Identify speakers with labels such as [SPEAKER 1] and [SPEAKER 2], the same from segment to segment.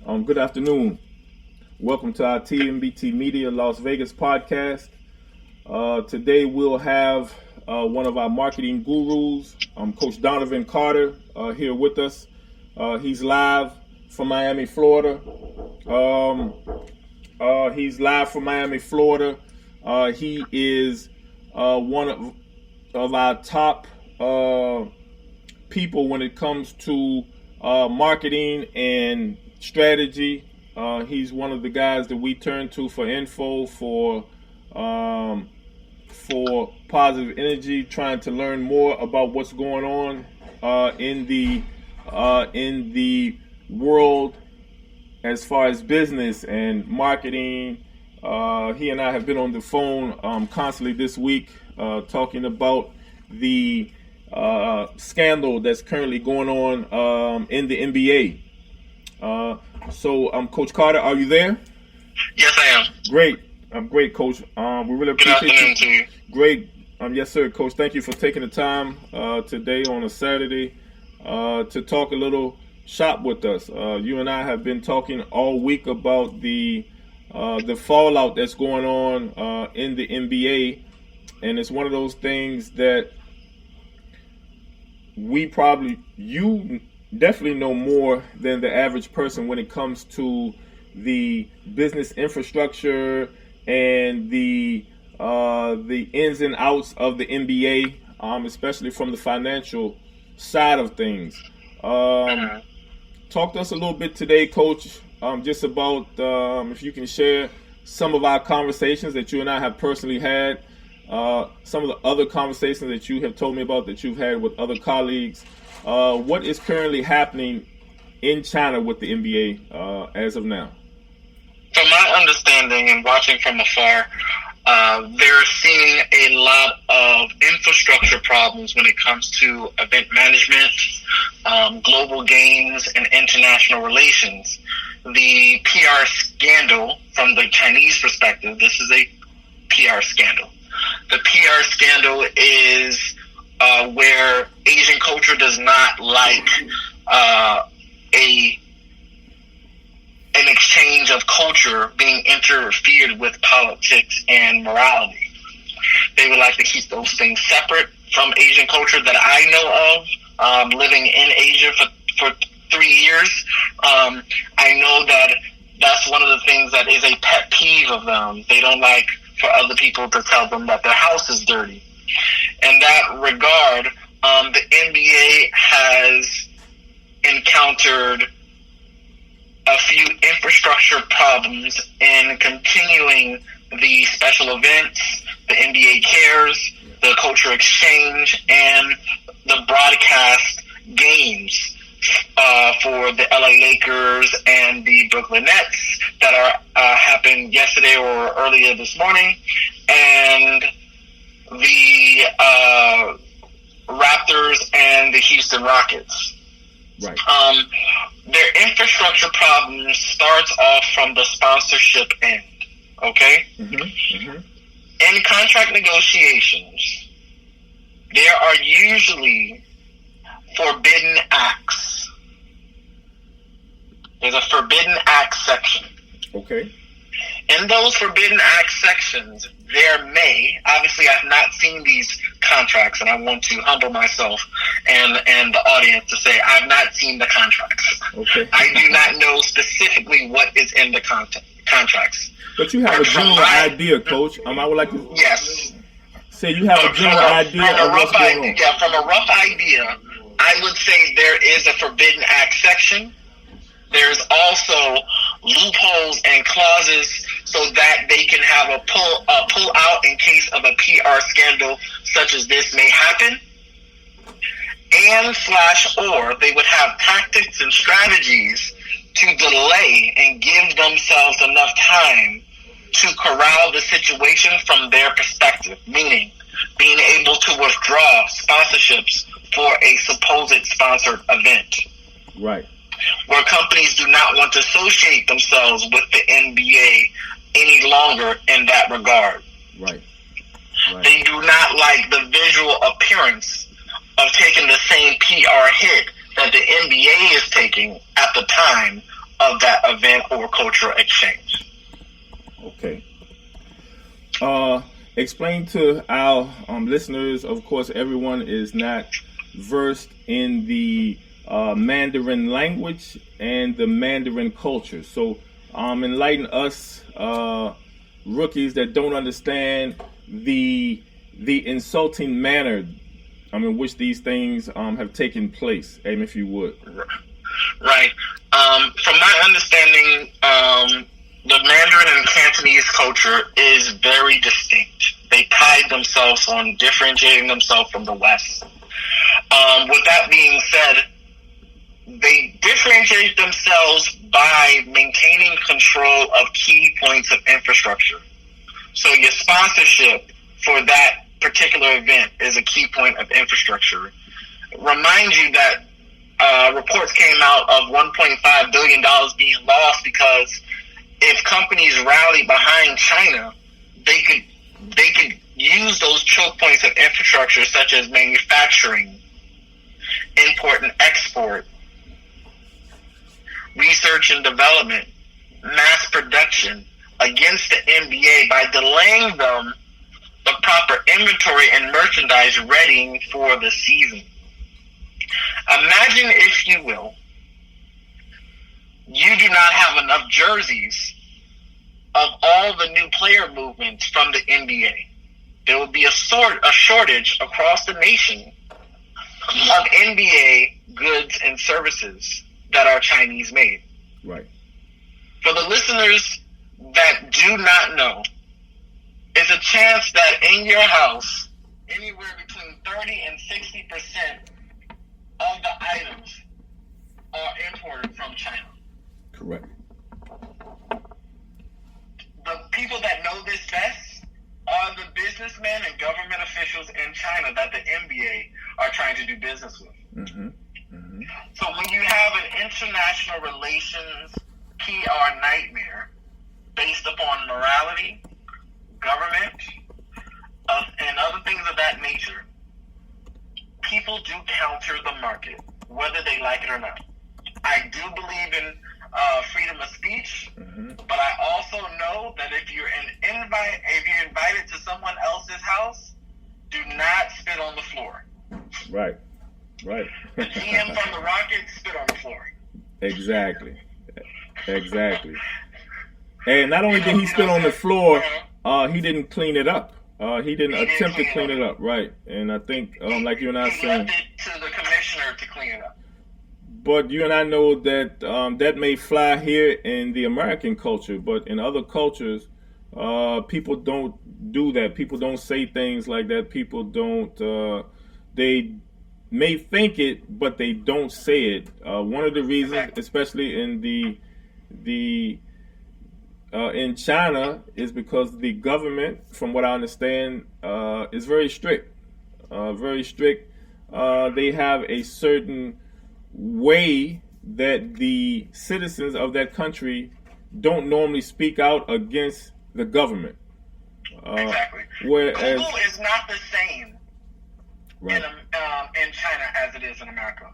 [SPEAKER 1] Good afternoon. Welcome to our TMBT Media Las Vegas podcast. Today we'll have one of our marketing gurus, Coach Donavon Carter, here with us. He's live from Miami, Florida. He is one of our top people when it comes to marketing and strategy. He's one of the guys that we turn to for info, for positive energy, trying to learn more about what's going on in the world as far as business and marketing. He and I have been on the phone constantly this week talking about the scandal that's currently going on in the NBA. So, Coach Carter, are you there?
[SPEAKER 2] Yes, I am.
[SPEAKER 1] Great. Great, Coach. We really appreciate
[SPEAKER 2] Good afternoon to you.
[SPEAKER 1] Great. Yes, sir, Coach. Thank you for taking the time today on a Saturday to talk a little shop with us. You and I have been talking all week about the fallout that's going on in the NBA, and it's one of those things that you definitely know more than the average person when it comes to the business infrastructure and the ins and outs of the NBA, especially from the financial side of things. Talk to us a little bit today, Coach, just about if you can share some of our conversations that you and I have personally had, some of the other conversations that you have told me about that you've had with other colleagues. What is currently happening in China with the NBA as of now?
[SPEAKER 2] From my understanding and watching from afar, they're seeing a lot of infrastructure problems when it comes to event management, global games, and international relations. The PR scandal, from the Chinese perspective, this is a PR scandal. The PR scandal is where Asian culture does not like an exchange of culture being interfered with politics and morality. They would like to keep those things separate from Asian culture that I know of, living in Asia for 3 years. I know that that's one of the things that is a pet peeve of them. They don't like for other people to tell them that their house is dirty. In that regard, the NBA has encountered a few infrastructure problems in continuing the special events, the NBA Cares, the Culture Exchange, and the broadcast games for the LA Lakers and the Brooklyn Nets that are happened yesterday or earlier this morning, and the Raptors and the Houston Rockets.
[SPEAKER 1] Right.
[SPEAKER 2] Their infrastructure problems starts off from the sponsorship end. Okay? In contract negotiations, there are usually forbidden acts. There's a forbidden acts section.
[SPEAKER 1] Okay.
[SPEAKER 2] In those forbidden acts sections, there may, obviously I've not seen these contracts, and I want to humble myself and the audience to say I've not seen the contracts.
[SPEAKER 1] Okay.
[SPEAKER 2] I do not know specifically what is in the contracts.
[SPEAKER 1] But you have a general idea, Coach. I would like to say you have a general idea of what's going on.
[SPEAKER 2] Yeah, from a rough idea, I would say there is a forbidden act section. There's also loopholes and clauses so that they can have a pull out in case of a PR scandal such as this may happen. Or they would have tactics and strategies to delay and give themselves enough time to corral the situation from their perspective, meaning being able to withdraw sponsorships for a supposed sponsored event.
[SPEAKER 1] Right.
[SPEAKER 2] Where companies do not want to associate themselves with the NBA any longer in that regard.
[SPEAKER 1] Right.
[SPEAKER 2] They do not like the visual appearance of taking the same PR hit that the NBA is taking at the time of that event or cultural exchange.
[SPEAKER 1] Okay. Explain to our listeners, of course, everyone is not versed in the Mandarin language and the Mandarin culture. So enlighten us rookies that don't understand the insulting manner in which these things have taken place, if you would.
[SPEAKER 2] Right. From my understanding, the Mandarin and Cantonese culture is very distinct. They pride themselves on differentiating themselves from the West. With that being said, they differentiate themselves by maintaining control of key points of infrastructure. So your sponsorship for that particular event is a key point of infrastructure. Remind you that reports came out of $1.5 billion being lost because if companies rally behind China, they could use those choke points of infrastructure such as manufacturing, import and export, research and development, mass production against the NBA by delaying them the proper inventory and merchandise readying for the season. Imagine, if you will, you do not have enough jerseys of all the new player movements from the NBA. There will be a shortage across the nation of NBA goods and services that are Chinese made.
[SPEAKER 1] Right.
[SPEAKER 2] For the listeners that do not know, is a chance that in your house, anywhere between 30 and 60% of the items are imported from China.
[SPEAKER 1] Correct.
[SPEAKER 2] The people that know this best are the businessmen and government officials in China that the NBA are trying to do business with.
[SPEAKER 1] Mm-hmm. Mm-hmm.
[SPEAKER 2] So when you have an international relations PR nightmare based upon morality, government, and other things of that nature, people do counter the market, whether they like it or not. I do believe in freedom of speech, but I also know that if you're invited to someone else's house, do not spit on the floor.
[SPEAKER 1] Right. Right.
[SPEAKER 2] The GM from the Rockets spit on the floor.
[SPEAKER 1] Exactly. And not only did he spit on the floor, he didn't clean it up. He didn't attempt to clean it up. Right. And I think, like you and I saying,
[SPEAKER 2] left it to the commissioner to clean it up.
[SPEAKER 1] But you and I know that that may fly here in the American culture, but in other cultures, people don't do that. People don't say things like that. People don't. They may think it, but they don't say it. One of the reasons, especially in in China, is because the government, from what I understand, is very strict. They have a certain way that the citizens of that country don't normally speak out against the government.
[SPEAKER 2] Exactly.
[SPEAKER 1] Whereas
[SPEAKER 2] Google is not the same
[SPEAKER 1] right.
[SPEAKER 2] in China as it is in America.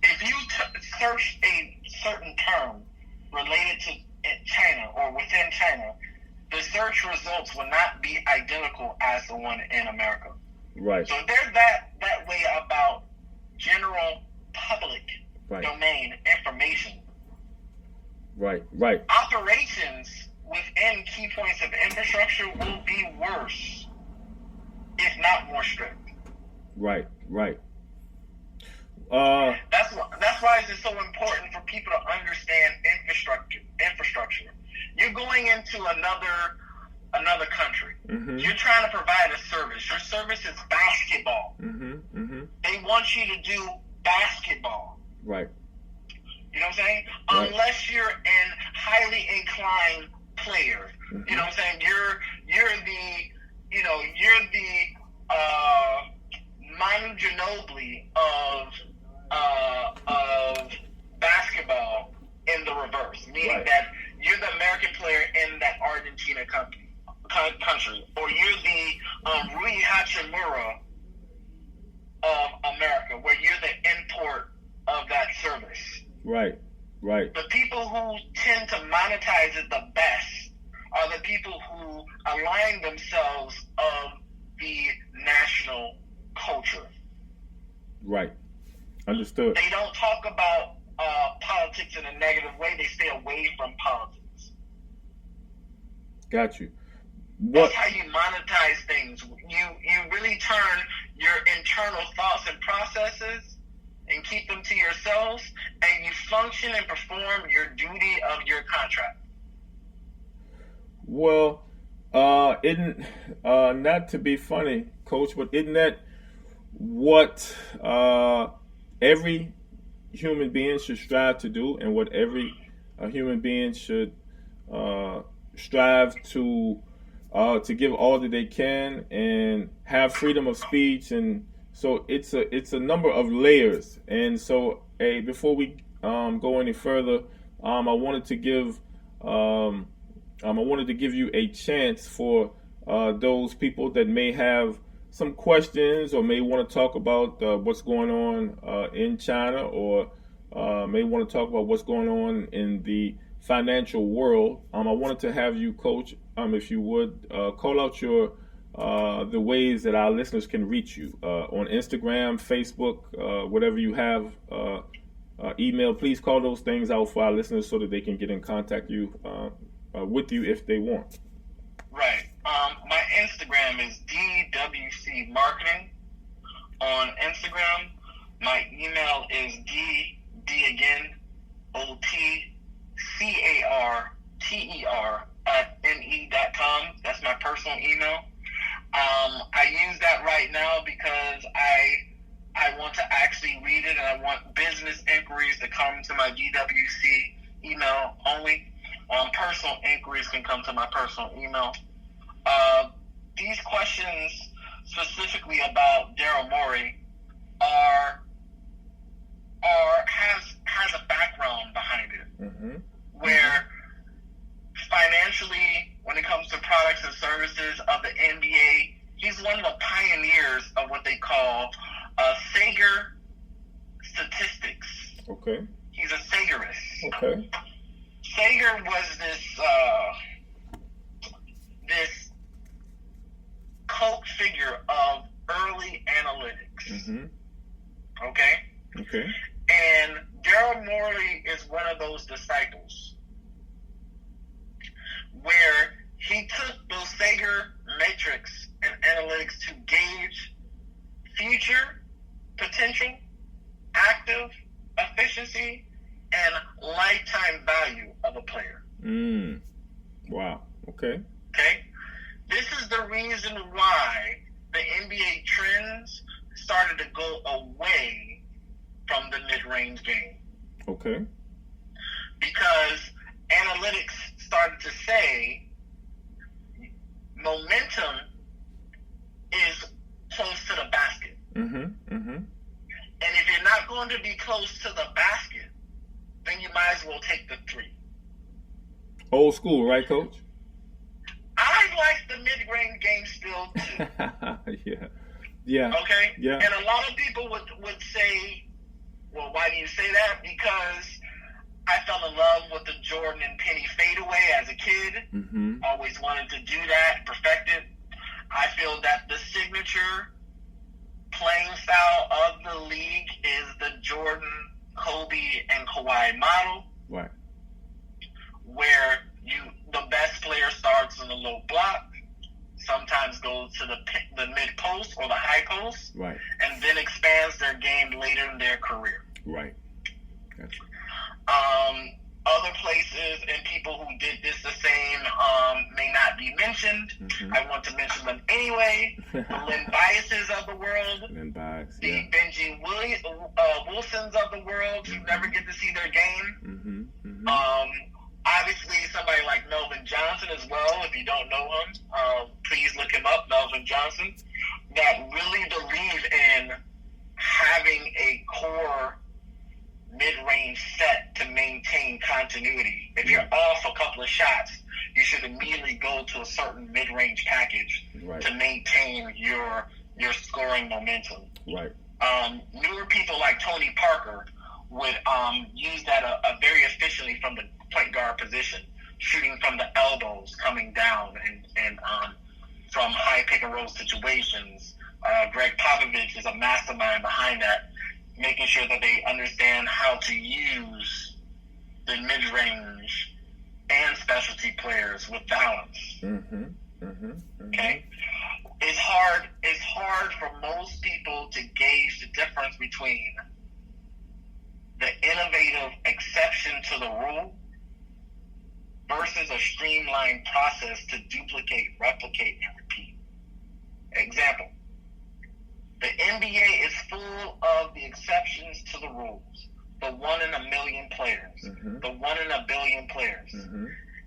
[SPEAKER 2] If you search a certain term related to China or within China, the search results will not be identical as the one in America.
[SPEAKER 1] Right.
[SPEAKER 2] So there's that way about general public domain information.
[SPEAKER 1] Right.
[SPEAKER 2] Operations within key points of infrastructure will be worse, if not more strict. Right. That's why it's so important for people to understand infrastructure. You're going into another country. Mm-hmm. You're trying to provide a service. Your service is basketball. Mm-hmm. They want you to do basketball.
[SPEAKER 1] Right.
[SPEAKER 2] You know what I'm saying?
[SPEAKER 1] Right.
[SPEAKER 2] Unless you're an highly inclined player. Mm-hmm. You know what I'm saying? You're the Manu Ginobili of basketball in the reverse, meaning that you're the American player in that Argentina country, or you're the Rui Hachimura of America, where you're the import of that service.
[SPEAKER 1] Right. Right.
[SPEAKER 2] The people who tend to monetize it the best are the people who align themselves of the national culture.
[SPEAKER 1] Right. Understood.
[SPEAKER 2] They don't talk about politics in a negative way. They stay away from politics.
[SPEAKER 1] Got you.
[SPEAKER 2] That's how you monetize things. You really turn your internal thoughts and processes and keep them to yourselves, and you function and perform your duty of your contract.
[SPEAKER 1] Well, isn't not to be funny, Coach, but isn't that what every human being should strive to do, and what every human being should strive to give all that they can and have freedom of speech? And so it's a number of layers. And so before we go any further, I wanted to give you a chance for those people that may have some questions or may want to talk about what's going on in China, or may want to talk about what's going on in the financial world. I wanted to have you, Coach, if you would, call out the ways that our listeners can reach you on Instagram, Facebook, whatever you have, email. Please call those things out for our listeners so that they can get in contact with you if they want.
[SPEAKER 2] Right. My Instagram is DWC Marketing on Instagram. My email is DOTCARTER@NE.com. That's my personal email. I use that right now because I want to actually read it, and I want business inquiries to come to my DWC email only. Personal inquiries can come to my personal email. These questions specifically about Daryl Morey has a background behind it, where financially, when it comes to products and services of the NBA, he's one of the pioneers of what they call Sager statistics.
[SPEAKER 1] Okay.
[SPEAKER 2] He's a Sagerist.
[SPEAKER 1] Okay.
[SPEAKER 2] Sager was this cult figure of early analytics. Okay?
[SPEAKER 1] Okay.
[SPEAKER 2] And Daryl Morey is one of those disciples where he took those Sager metrics and analytics to gauge future potential, active efficiency, and lifetime value of a player.
[SPEAKER 1] Wow. Okay.
[SPEAKER 2] Okay? This is the reason why the NBA trends started to go away from the mid-range game.
[SPEAKER 1] Okay.
[SPEAKER 2] Because analytics started to say momentum is close to the basket. And if you're not going to be close to the basket, then you might as well take the three.
[SPEAKER 1] Old school, right, Coach?
[SPEAKER 2] I like the mid-range game still too.
[SPEAKER 1] Yeah.
[SPEAKER 2] Okay?
[SPEAKER 1] Yeah.
[SPEAKER 2] And a lot of people would say, well, why do you say that? Because I fell in love with the Jordan and Penny fadeaway as a kid. Always wanted to do that, perfect it. I feel that the signature playing style of the league is the Jordan, Kobe, and Kawhi model.
[SPEAKER 1] Right.
[SPEAKER 2] Where the best player starts in the low block, sometimes goes to the mid post or the high post,
[SPEAKER 1] right, and
[SPEAKER 2] then expands their game later in their career.
[SPEAKER 1] Right. Gotcha.
[SPEAKER 2] Other places and people who did this the same may not be mentioned. I want to mention them anyway. The Lynn Biases of the world, the Benji Wilsons of the world, who never get to see their game. Obviously, somebody like Melvin Johnson as well. If you don't know him, please look him up, Melvin Johnson, that really believe in having a core mid-range set to maintain continuity. If you're off a couple of shots, you should immediately go to a certain mid-range package to maintain your scoring momentum.
[SPEAKER 1] Right.
[SPEAKER 2] Newer people like Tony Parker would use that very efficiently from the point guard position, shooting from the elbows, coming down, and from high pick and roll situations. Greg Popovich is a mastermind behind that, making sure that they understand how to use the mid-range and specialty players with balance. Okay? It's hard for most people to gauge the difference between the innovative exception to the rule versus a streamlined process to duplicate, replicate, and repeat. Example, the NBA is full of the exceptions to the rules. The 1 in a million players. The 1 in a billion players.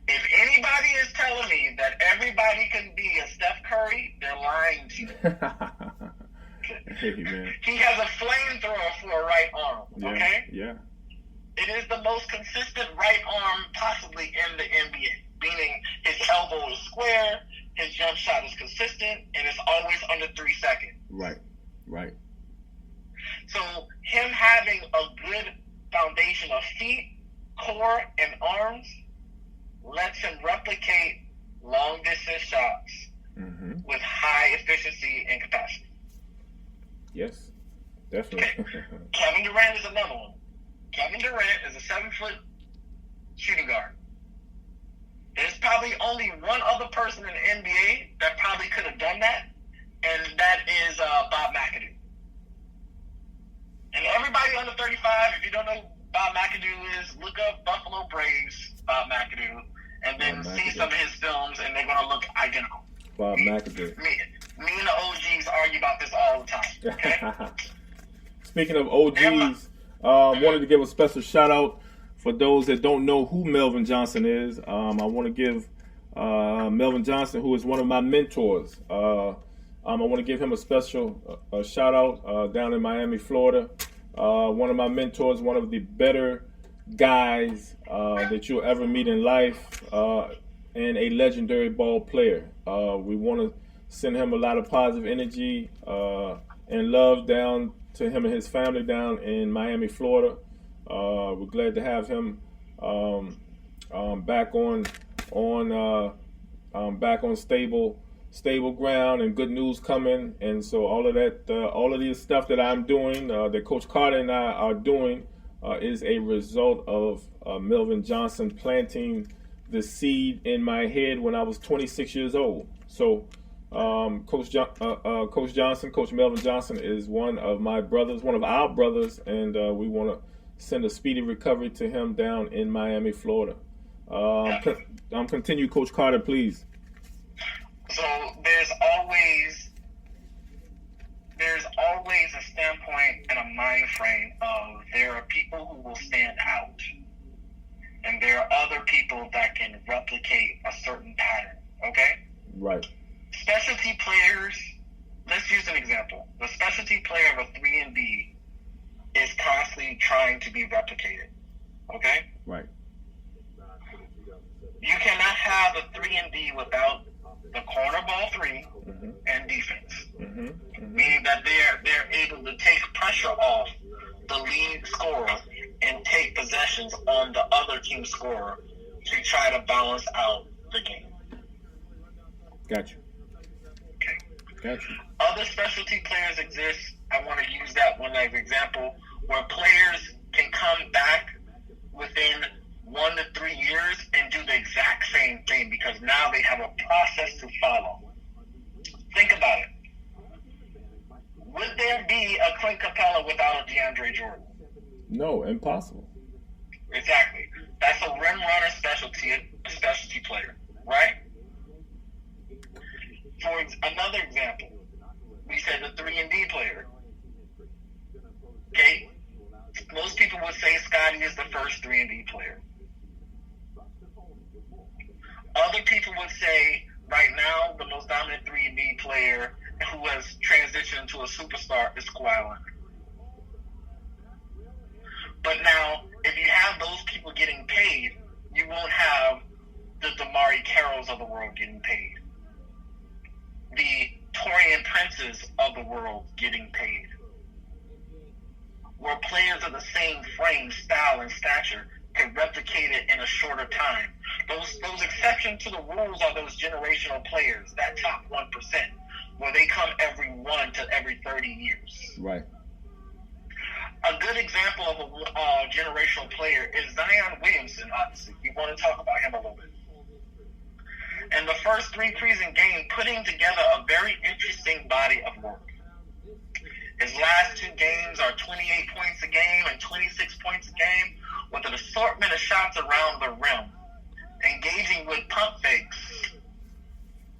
[SPEAKER 2] If anybody is telling me that everybody can be a Steph Curry, they're lying to you.
[SPEAKER 1] Hey,
[SPEAKER 2] he has a flamethrower for a right arm, okay?
[SPEAKER 1] Yeah.
[SPEAKER 2] It is the most consistent right arm possibly in the NBA, meaning his elbow is square, his jump shot is consistent, and it's always under 3 seconds.
[SPEAKER 1] Right.
[SPEAKER 2] So him having a good foundation of feet, core, and arms lets him replicate long-distance shots with high efficiency and capacity.
[SPEAKER 1] Yes, definitely.
[SPEAKER 2] Okay. Kevin Durant is another one. Kevin Durant is a 7-foot shooting guard. There's probably only one other person in the NBA that probably could have done that, and that is Bob McAdoo. And everybody under 35, if you don't know who Bob McAdoo is, look up Buffalo Braves Bob McAdoo, and then see some of his films, and they're going to look identical.
[SPEAKER 1] Bob McAdoo.
[SPEAKER 2] Me and the OGs argue about this all the time. Okay?
[SPEAKER 1] Speaking of OGs, wanted to give a special shout out for those that don't know who Melvin Johnson is. I want to give Melvin Johnson, who is one of my mentors, I want to give him a special shout out down in Miami, Florida. One of my mentors, one of the better guys that you'll ever meet in life, and a legendary ball player. We want to send him a lot of positive energy and love down to him and his family down in Miami, Florida. We're glad to have him back on stable ground, and good news coming. And so all of this stuff that I'm doing, that Coach Carter and I are doing, is a result of Melvin Johnson planting the seed in my head when I was 26 years old. So Coach Melvin Johnson is one of my brothers, one of our brothers, and we want to send a speedy recovery to him down in Miami, Florida. Continue, Coach Carter, please.
[SPEAKER 2] So there's always a standpoint and a mind frame of there are people who will stand out, and there are other people that can replicate a certain pattern, okay?
[SPEAKER 1] Right.
[SPEAKER 2] Specialty players, let's use an example. The specialty player of a 3-and-D is constantly trying to be replicated, okay?
[SPEAKER 1] Right.
[SPEAKER 2] You cannot have a 3-and-D without the corner ball 3 and defense. Meaning that they're able to take pressure off the lead scorer and take possessions on the other team scorer to try to balance out the game.
[SPEAKER 1] Gotcha.
[SPEAKER 2] Okay.
[SPEAKER 1] Gotcha.
[SPEAKER 2] Other specialty players exist. I want to use that one as an example where players can come back within 1 to 3 years and do the exact same thing because now they have a process to follow. Think about it. Would there be a Clint Capella without a DeAndre Jordan?
[SPEAKER 1] No, impossible.
[SPEAKER 2] Exactly. That's a rim runner specialty player, right? For another example, we said the 3-and-D player. Okay? Most people would say Scotty is the first 3-and-D player. Other people would say right now the most dominant 3-and-D player who has transitioned to a superstar is Kawhi Leonard. But now, if you have those people getting paid, you won't have the Damari Carrolls of the world getting paid. The Taurean Princes of the world getting paid. Where players of the same frame, style, and stature can replicate it in a shorter time. Those exceptions to the rules are those generational players, that top 1%, where they come every 1 to every 30 years.
[SPEAKER 1] Right.
[SPEAKER 2] A good example of a generational player is Zion Williamson, obviously. We want to talk about him a little bit. In the first 3 preseason games, putting together a very interesting body of work. His last 2 games are 28 points a game and 26 points a game, with an assortment of shots around the rim, engaging with pump fakes,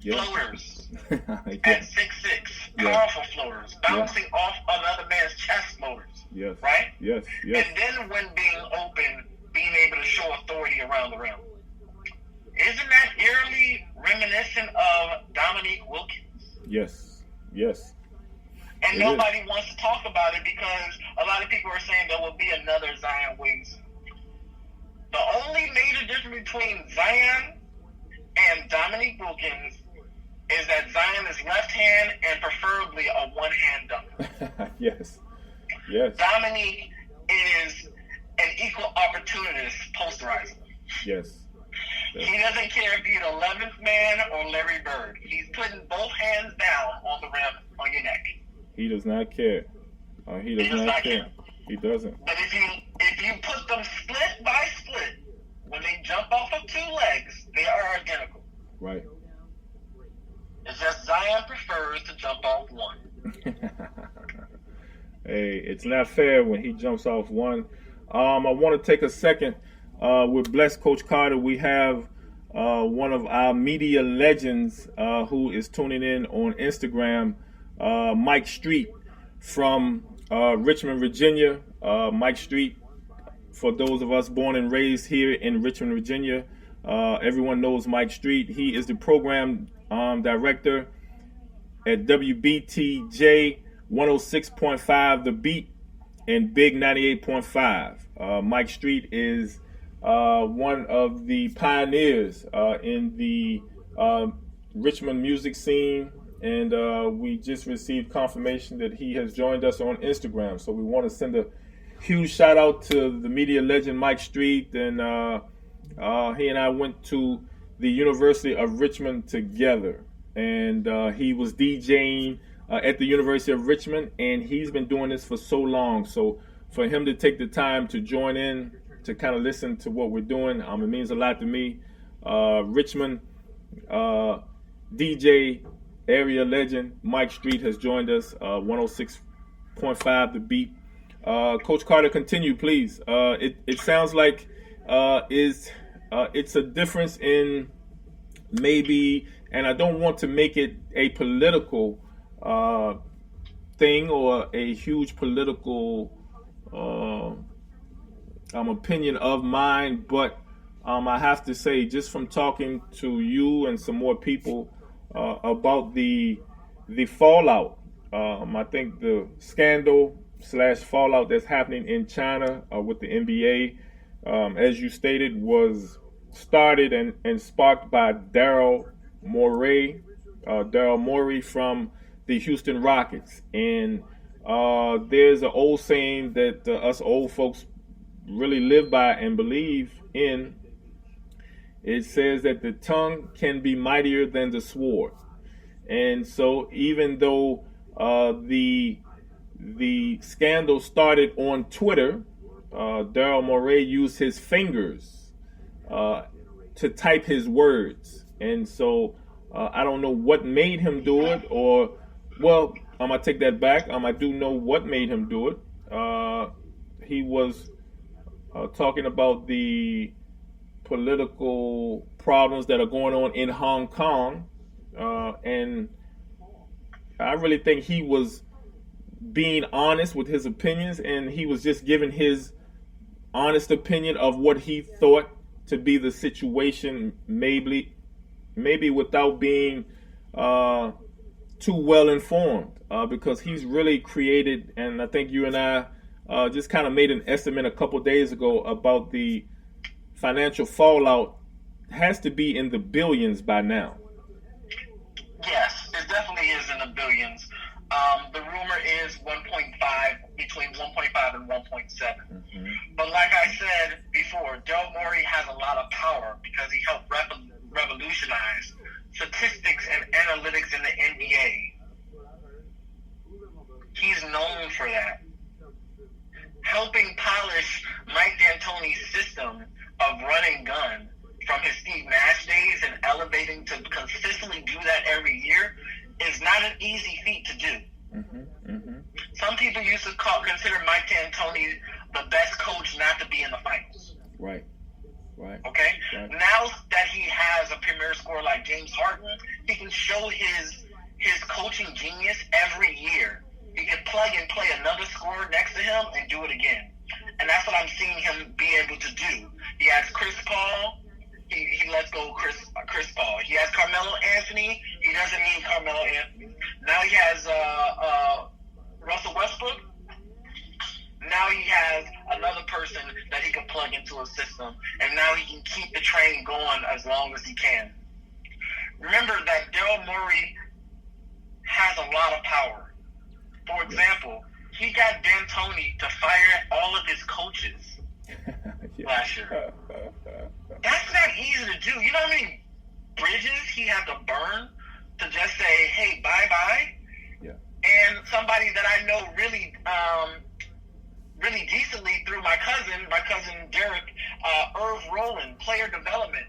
[SPEAKER 2] floaters at 6'6", powerful floaters, bouncing off another man's chest floaters.
[SPEAKER 1] Yes.
[SPEAKER 2] Right?
[SPEAKER 1] Yes.
[SPEAKER 2] And then when being open, being able to show authority around the rim. Isn't that eerily reminiscent of Dominique Wilkins?
[SPEAKER 1] Yes.
[SPEAKER 2] And nobody wants to talk about it because a lot of people are saying there will be another Zion Williamson. The only major difference between Zion and Dominique Wilkins is that Zion is left hand and preferably a one-hand dunker.
[SPEAKER 1] Yes.
[SPEAKER 2] Dominique is an equal opportunist posterizer.
[SPEAKER 1] Yes.
[SPEAKER 2] He doesn't care if you're the 11th man or Larry Bird. He's putting both hands down on the rim on your neck.
[SPEAKER 1] He does not care. He does not care. He doesn't.
[SPEAKER 2] But if you put them split by split, when they jump off of 2 legs, they are identical.
[SPEAKER 1] Right.
[SPEAKER 2] It's just Zion prefers to jump off 1.
[SPEAKER 1] Hey, it's not fair when he jumps off 1. I want to take a second. We're blessed, Coach Carter. We have one of our media legends who is tuning in on Instagram, Mike Street from Richmond, Virginia. Mike Street, for those of us born and raised here in Richmond, Virginia, everyone knows Mike Street. He is the program director at WBTJ 106.5 The Beat and Big 98.5. Mike Street is one of the pioneers in the Richmond music scene, and we just received confirmation that he has joined us on Instagram. So we want to send a huge shout out to the media legend Mike Street, and he and I went to the University of Richmond together, and he was DJing at the University of Richmond, and he's been doing this for so long. So for him to take the time to join in, to kind of listen to what we're doing, it means a lot to me. Richmond DJ area legend Mike Street has joined us, 106.5 The Beat. Coach Carter, continue, please. It sounds like it's a difference in maybe, and I don't want to make it a political thing or a huge political opinion of mine, but I have to say, just from talking to you and some more people about the fallout, I think the scandal / fallout that's happening in China with the NBA, as you stated, was started and sparked by Daryl Morey from the Houston Rockets. And there's an old saying that us old folks really live by and believe in. It says that the tongue can be mightier than the sword. And so even though the scandal started on Twitter, Daryl Morey used his fingers to type his words. And so I don't know what made him do it, or, well, I'm going to take that back. I do know what made him do it. He was talking about the political problems that are going on in Hong Kong. And I really think he was being honest with his opinions, and he was just giving his honest opinion of what he thought to be the situation, maybe without being too well informed, because he's really created, and I think you and I just kind of made an estimate a couple days ago about the financial fallout has to be in the billions by now.
[SPEAKER 2] Yes, it definitely is in the billions. The rumor is $1.5 between 1.5 and 1.7. But like I said before, Daryl Morey has a lot of power because he helped revolutionize statistics and analytics in the NBA. He's known for that. Helping polish Mike D'Antoni's system of run and gun from his Steve Nash days and elevating to consistently do that every year is not an easy feat to do. Some people used to consider Mike D'Antoni the best coach not to be in the finals.
[SPEAKER 1] Right.
[SPEAKER 2] Okay? Now that he has a premier scorer like James Harden, he can show his coaching genius every year. He can plug and play another scorer next to him and do it again. And that's what I'm seeing him be able to do. He has Chris Paul. He lets go Chris Paul. He has Carmelo Anthony. He doesn't need Carmelo Anthony. Now he has Russell Westbrook. Now he has another person that he can plug into a system. And now he can keep the train going as long as he can. Remember that Daryl Morey has a lot of power. For example, he got D'Antoni to fire all of his coaches last year. That's not easy to do. You know how many bridges he had to burn to just say, hey, bye-bye?
[SPEAKER 1] Yeah.
[SPEAKER 2] And somebody that I know really decently through my cousin Derek, Irv Rowland, player development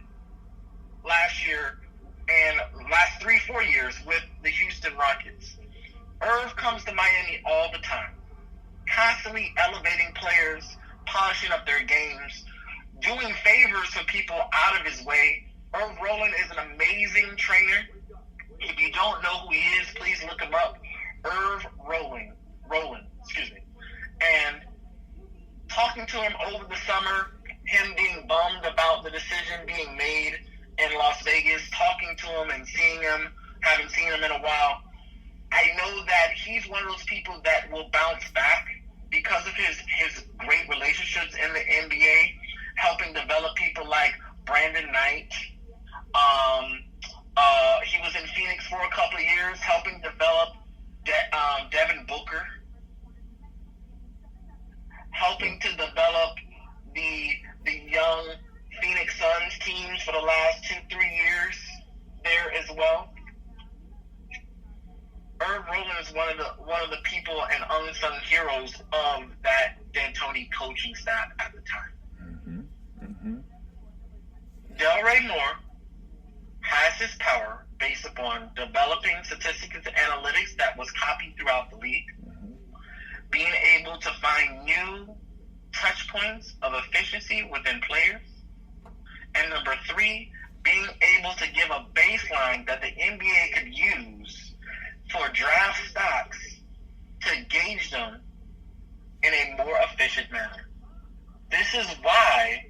[SPEAKER 2] last year and last 3-4 years with the Houston Rockets. Irv comes to Miami all the time, constantly elevating players, polishing up their games, doing favors for people out of his way. Irv Rowland is an amazing trainer. If you don't know who he is, please look him up. Irv Rowland, And talking to him over the summer, him being bummed about the decision being made in Las Vegas, talking to him and seeing him, haven't seen him in a while, I know that he's one of those people that will bounce back because of his great relationships in the NBA, helping develop people like Brandon Knight. He was in Phoenix for a couple of years, helping develop Devin Booker, helping to develop the young Phoenix Suns teams for the last 2-3 years there as well. Irv Rowland is one of the people and unsung heroes of that D'Antoni coaching staff at the time. Delray Moore has his power based upon developing statistics and analytics that was copied throughout the league, being able to find new touch points of efficiency within players, and number 3, being able to give a baseline that the NBA could use for draft stocks to gauge them in a more efficient manner. This is why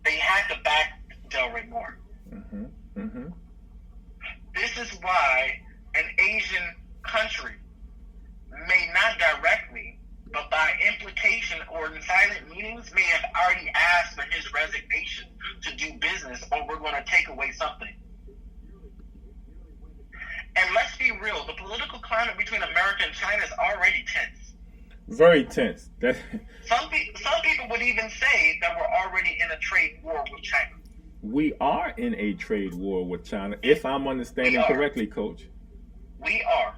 [SPEAKER 2] they had to back Delray Moore. This is why an Asian country may not directly, but by implication or in silent meetings, may have already asked for his resignation to do business, or we're going to take away something. And let's be real, the political climate between America and China is already tense.
[SPEAKER 1] Very tense.
[SPEAKER 2] Some people would even say that we're already in a trade war with China.
[SPEAKER 1] We are in a trade war with China, if I'm understanding correctly, Coach.
[SPEAKER 2] We are.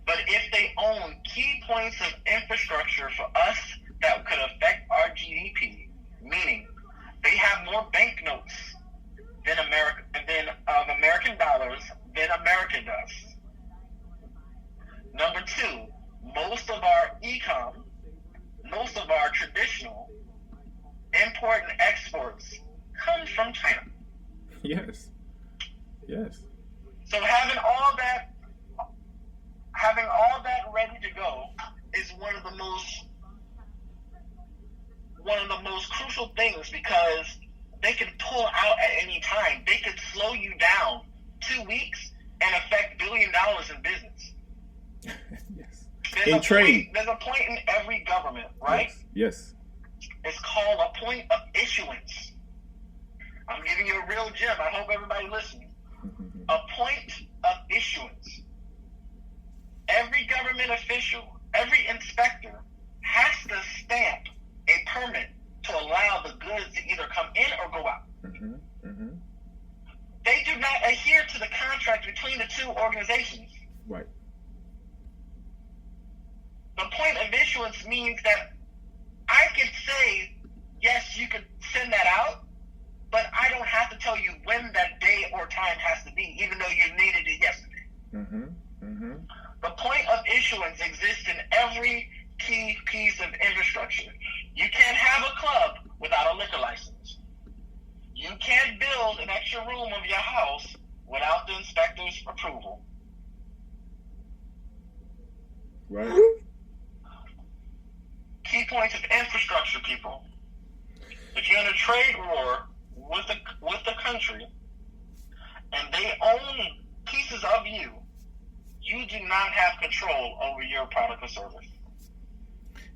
[SPEAKER 2] But if they own key points of infrastructure for us that could affect our GDP, meaning they have more banknotes than American dollars than America does. Number 2, most of our e-com, most of our traditional import and exports comes from China.
[SPEAKER 1] Yes.
[SPEAKER 2] So having all that ready to go is one of the most crucial things, because they can pull out at any time. They could slow you down 2 weeks and affect $1 billion in business.
[SPEAKER 1] Yes.
[SPEAKER 2] There's a point in every government, right?
[SPEAKER 1] Yes.
[SPEAKER 2] It's called a point of issuance. I'm giving you a real gem. I hope everybody listens. A point of issuance. every government official, every inspector has to stamp a permit to allow the goods to either come in or go out.
[SPEAKER 1] Mm-hmm. Mm-hmm.
[SPEAKER 2] They do not adhere to the contract between the two organizations.
[SPEAKER 1] Right.
[SPEAKER 2] The point of issuance means that I can say, yes, you could send that out, but I don't have to tell you when that day or time has to be, even though you needed it yesterday.
[SPEAKER 1] Mm-hmm. Mm-hmm.
[SPEAKER 2] The point of issuance exists in every key piece of infrastructure. You can't have a club without a liquor license. You can't build an extra room of your house without the inspector's approval.
[SPEAKER 1] Right.
[SPEAKER 2] Key points of infrastructure, people. If you're in a trade war with the country and they own pieces of you, you do not have control over your product or service.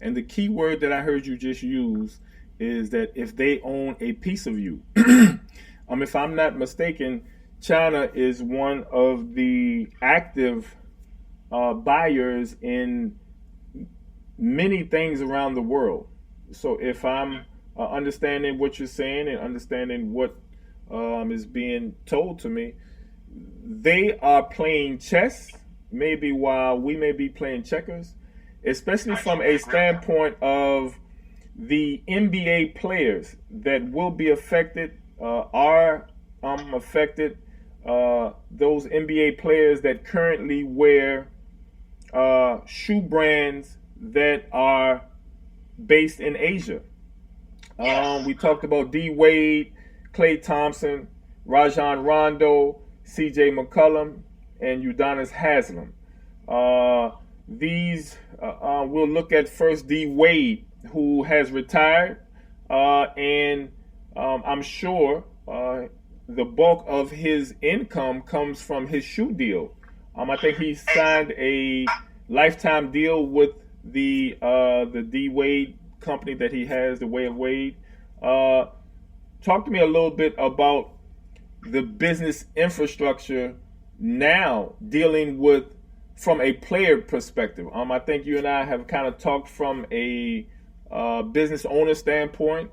[SPEAKER 1] And the key word that I heard you just use is that if they own a piece of you. If I'm not mistaken, China is one of the active buyers in many things around the world. So if I'm understanding what you're saying and understanding what is being told to me, they are playing chess, maybe while we may be playing checkers, especially from a standpoint of the NBA players that will be affected, are affected. Those NBA players that currently wear shoe brands that are based in Asia.
[SPEAKER 2] Yes.
[SPEAKER 1] We talked about D. Wade, Klay Thompson, Rajon Rondo, C.J. McCollum, and Udonis Haslem. These we'll look at first D. Wade, who has retired, and I'm sure the bulk of his income comes from his shoe deal. I think he signed a lifetime deal with the D. Wade company that he has, the Way of Wade. Talk to me a little bit about the business infrastructure now, dealing with from a player perspective. I think you and I have kind of talked from a business owner standpoint,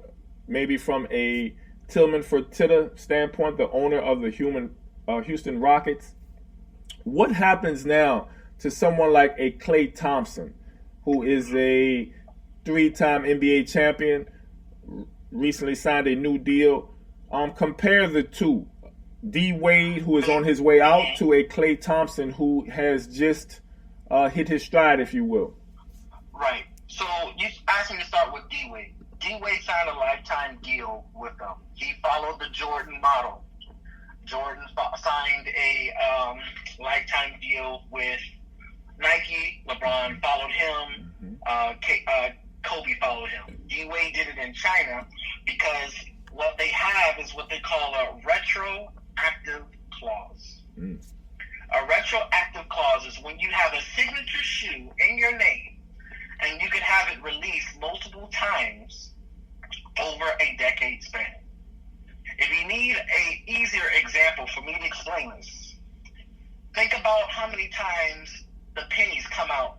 [SPEAKER 1] maybe from a Tillman Fertitta standpoint, the owner of the Houston Rockets. What happens now to someone like a Klay Thompson, who is a 3-time NBA champion, recently signed a new deal? Compare the two. D. Wade, who is on his way out, to a Klay Thompson who has just hit his stride, if you will.
[SPEAKER 2] Right. So you asked me to start with D. Wade. D. Wade signed a lifetime deal with them. He followed the Jordan model. Jordan signed a lifetime deal with Nike. LeBron followed him. Kobe followed him. D. Wade did it in China because what they have is what they call a retroactive clause. A retroactive clause is when you have a signature shoe in your name and you can have it released multiple times over a decade span. If you need an easier example for me to explain this, think about how many times the pennies come out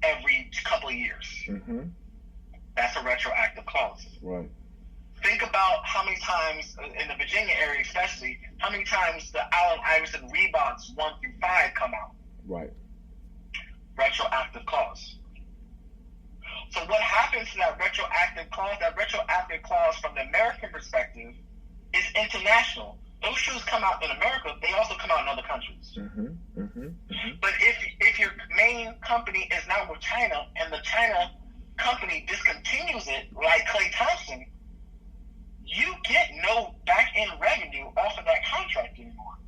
[SPEAKER 2] every couple of years.
[SPEAKER 1] Mm-hmm.
[SPEAKER 2] That's a retroactive clause.
[SPEAKER 1] Right.
[SPEAKER 2] Think about how many times, in the Virginia area especially, how many times the Allen Iverson Reeboks 1 through 5 come out.
[SPEAKER 1] Right.
[SPEAKER 2] Retroactive clause. So what happens to that retroactive clause? That retroactive clause from the American perspective is international. Those shoes come out in America, they also come out in other countries.
[SPEAKER 1] Mm-hmm. Mm-hmm. Mm-hmm.
[SPEAKER 2] But if your main company is now with China and the China company discontinues it, like Klay Thompson, you get no back-end revenue off of that contract anymore.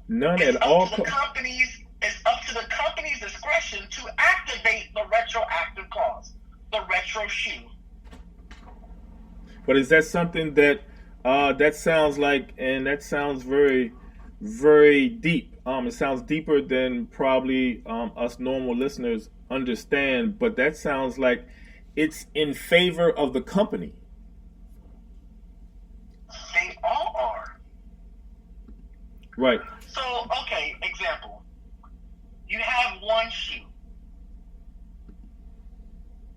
[SPEAKER 1] None
[SPEAKER 2] It's
[SPEAKER 1] at all.
[SPEAKER 2] It's up to the company's discretion to activate the retroactive clause, the retro shoe.
[SPEAKER 1] But is that something that that sounds like, and that sounds very, very deep. It sounds deeper than probably us normal listeners understand, but that sounds like it's in favor of the company.
[SPEAKER 2] They all are.
[SPEAKER 1] Right.
[SPEAKER 2] So, okay, example. you have one shoe.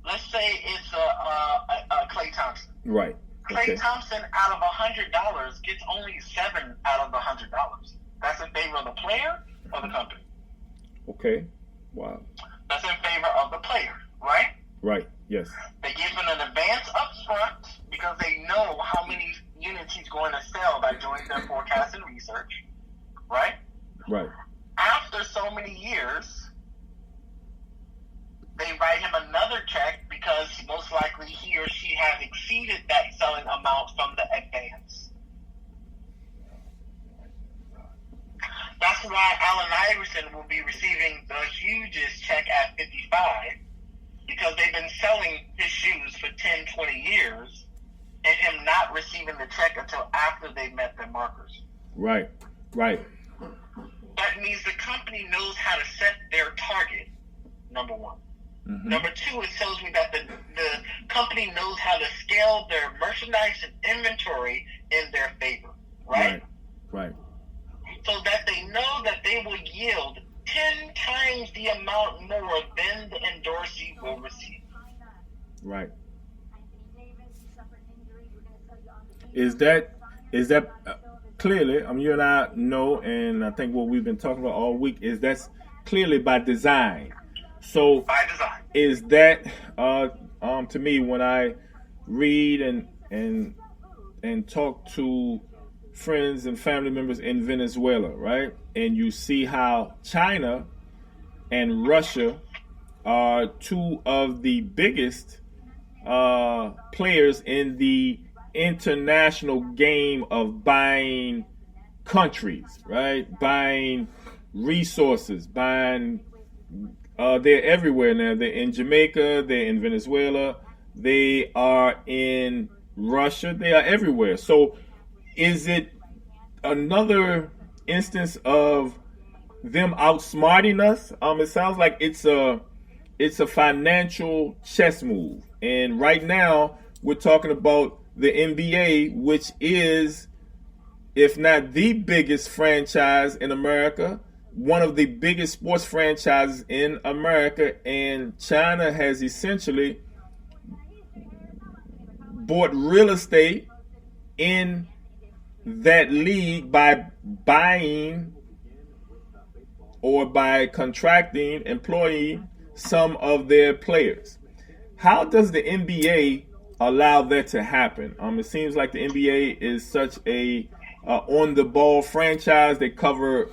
[SPEAKER 2] Let's say it's a Klay Thompson.
[SPEAKER 1] Right.
[SPEAKER 2] Klay Thompson out of $100 gets only 7 out of the $100. That's in favor of the player or the company.
[SPEAKER 1] Okay. Wow.
[SPEAKER 2] That's in favor of the player, right?
[SPEAKER 1] Right. Yes.
[SPEAKER 2] They give him an advance up front because they know how many units he's going to sell by doing their forecast and research, right?
[SPEAKER 1] Right.
[SPEAKER 2] After so many years, they write him another check because most likely he or she has exceeded that selling amount from the advance. That's why Allen Iverson will be receiving the hugest check at 55 because they've been selling his shoes for 10, 20 years and him not receiving the check until after they met their markers.
[SPEAKER 1] Right. Right.
[SPEAKER 2] That means the company knows how to set their target, number one. Mm-hmm. Number two, it tells me that the company knows how to scale their merchandise and inventory in their favor, right?
[SPEAKER 1] Right.
[SPEAKER 2] So that they know that they will yield 10 times the amount more than the endorsee will receive.
[SPEAKER 1] Right. Is that clearly, you and I know, and I think what we've been talking about all week is that's clearly by design. So
[SPEAKER 2] by design.
[SPEAKER 1] Is that to me when I read and talk to friends and family members in Venezuela, right? And you see how China and Russia are two of the biggest players in the international game of buying countries, right? Buying resources, buying they're everywhere now. They're in Jamaica, they're in Venezuela, they are in Russia, they are everywhere. So is it another instance of them outsmarting us? It sounds like it's a financial chess move. And right now we're talking about the NBA, which is, if not the biggest franchise in America, one of the biggest sports franchises in America, and China has essentially bought real estate in that league by buying or by contracting, employing some of their players. How does the NBA allow that to happen? It seems like the NBA is such a on-the-ball franchise. They cover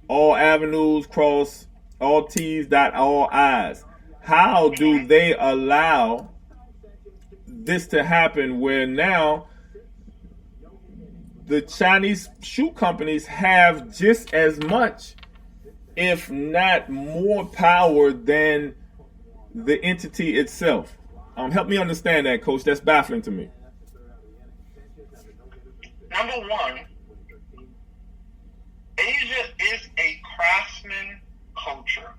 [SPEAKER 1] all avenues, cross all T's, dot all I's. How do they allow this to happen where now the Chinese shoe companies have just as much, if not more power than the entity itself? Help me understand that, Coach. That's baffling to me.
[SPEAKER 2] Number one, Asia is a craftsman culture.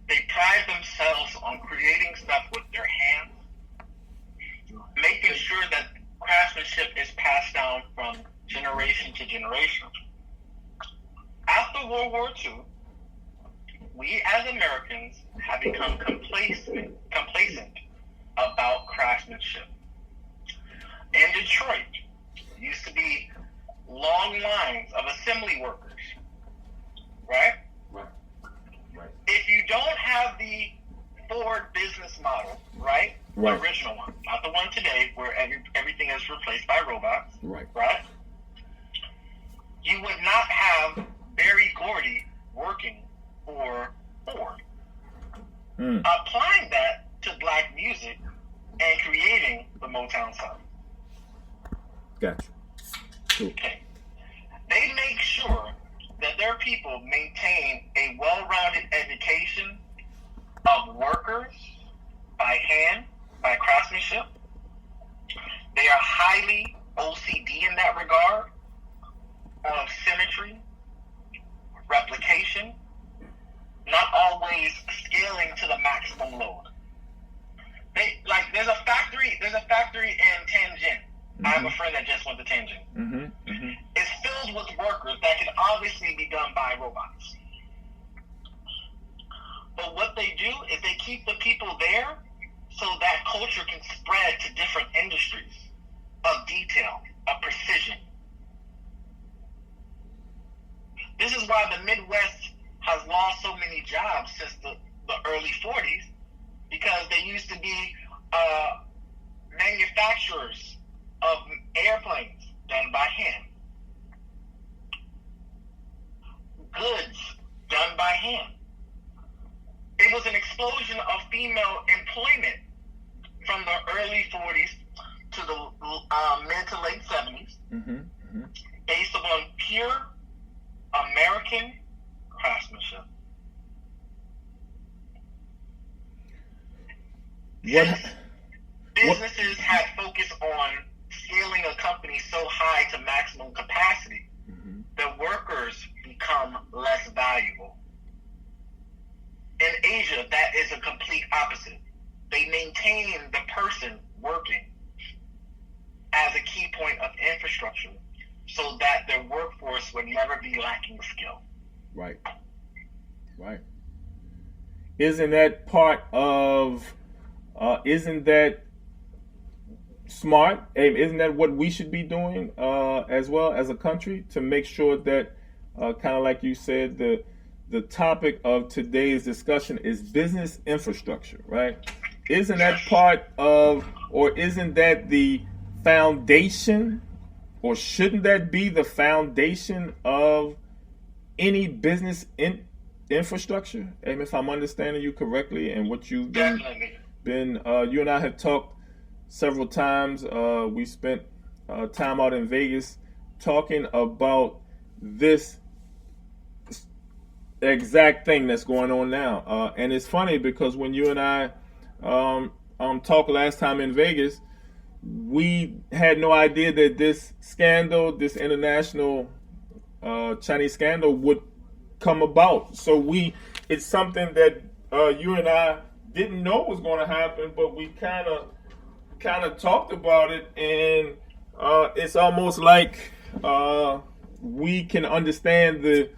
[SPEAKER 2] They pride themselves on creating stuff with their hands, making sure that craftsmanship is passed down from generation to generation. After World War II, we as Americans have become complacent about craftsmanship. In Detroit, there used to be long lines of assembly workers, right?
[SPEAKER 1] Right.
[SPEAKER 2] If you don't have the Ford business model, right?
[SPEAKER 1] Right.
[SPEAKER 2] The original one, not the one today where everything is replaced by robots,
[SPEAKER 1] right?
[SPEAKER 2] You would not have Barry Gordy working for Ford. Applying that to black music and creating the Motown sound.
[SPEAKER 1] Gotcha. Cool.
[SPEAKER 2] Okay. They make sure that their people maintain a well-rounded education of workers by hand, by craftsmanship. They are highly OCD in that regard, of symmetry, replication, not always scaling to the maximum load. There's a factory in Tianjin. I have a friend that just went to Tianjin. It's filled with workers that can obviously be done by robots. But what they do is they keep the people there so that culture can spread to different industries of detail, of precision. This is why the Midwest has lost so many jobs since the early 40s, because they used to be manufacturers of airplanes done by hand, goods done by hand. It was an explosion of female employment from the early 40s to the mid to late 70s, based upon pure American craftsmanship. Businesses had focused on scaling a company so high to maximum capacity, the workers become less valuable. In Asia, that is a complete opposite. They maintain the person working as a key point of infrastructure so that their workforce would never be lacking skill.
[SPEAKER 1] Right. Isn't that part of, isn't that smart? Isn't that what we should be doing as well as a country, to make sure that, kind of like you said, the topic of today's discussion is business infrastructure, right? Isn't that part of, or isn't that the foundation, or shouldn't that be the foundation of any business infrastructure? And if I'm understanding you correctly, and what you've been you and I have talked several times. We spent time out in Vegas talking about this exact thing that's going on now. And it's funny because when you and I talked last time in Vegas, we had no idea that this scandal, this international Chinese scandal, would come about. So it's something that you and I didn't know was going to happen, but we kind of talked about it, and it's almost like we can understand the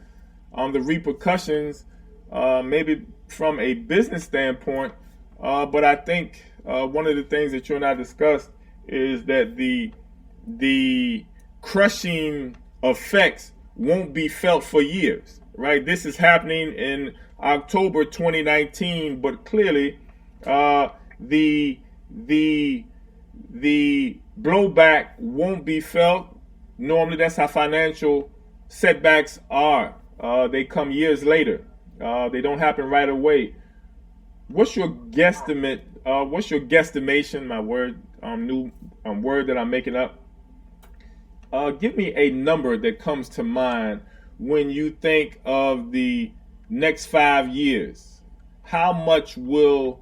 [SPEAKER 1] repercussions, maybe from a business standpoint. But I think one of the things that you and I discussed is that the crushing effects won't be felt for years, right? This is happening in October 2019, but clearly the blowback won't be felt. Normally, that's how financial setbacks are. They come years later. They don't happen right away. What's your guesstimate? What's your guesstimation? My word, new word that I'm making up. Give me a number that comes to mind when you think of the next 5 years. How much will,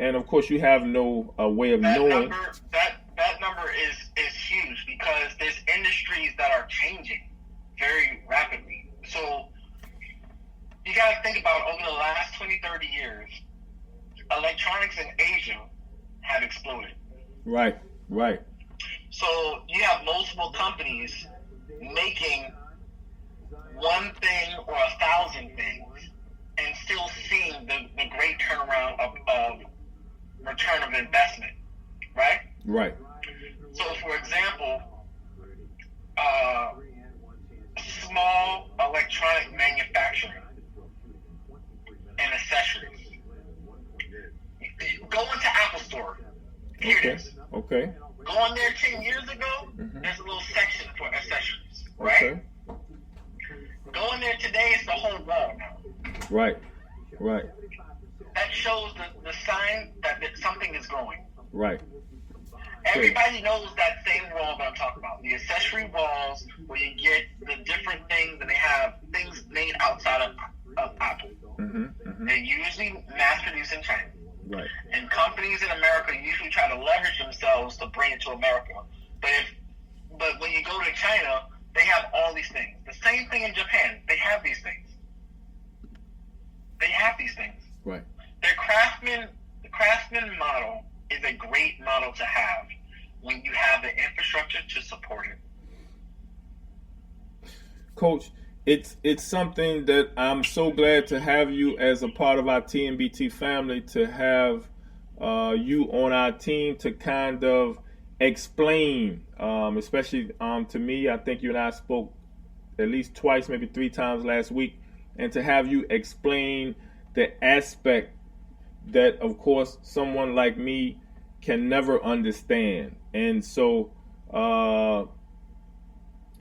[SPEAKER 1] and of course you have no way of knowing.
[SPEAKER 2] That number is huge, because there's industries that are changing very rapidly. So you got to think about, over the last 20, 30 years, electronics in Asia have exploded.
[SPEAKER 1] Right.
[SPEAKER 2] So you have multiple companies making one thing or 1,000 things and still seeing the great turnaround of return of investment, right?
[SPEAKER 1] Right.
[SPEAKER 2] So, for example, small electronic manufacturing and accessories. Go into Apple Store. Here it is.
[SPEAKER 1] Okay.
[SPEAKER 2] Go in there 10 years ago, there's a little section for accessories, right?
[SPEAKER 1] Okay.
[SPEAKER 2] Go in there today, it's the whole wall now.
[SPEAKER 1] Right.
[SPEAKER 2] That shows the sign that something is growing.
[SPEAKER 1] Right.
[SPEAKER 2] Everybody knows that same wall that I'm talking about. The accessory walls where you get the different things, and they have things made outside of Apple. They're usually mass-produced in China.
[SPEAKER 1] Right.
[SPEAKER 2] And companies in America usually try to leverage themselves to bring it to America. But when you go to China, they have all these things. The same thing in Japan. They have these things.
[SPEAKER 1] Right.
[SPEAKER 2] The craftsman model is a great model to have when you have the infrastructure to support it.
[SPEAKER 1] Coach, it's something that I'm so glad to have you as a part of our TMBT family, to have you on our team to kind of explain, especially to me. I think you and I spoke at least twice, maybe 3 times last week, and to have you explain the aspect that, of course, someone like me can never understand. And so,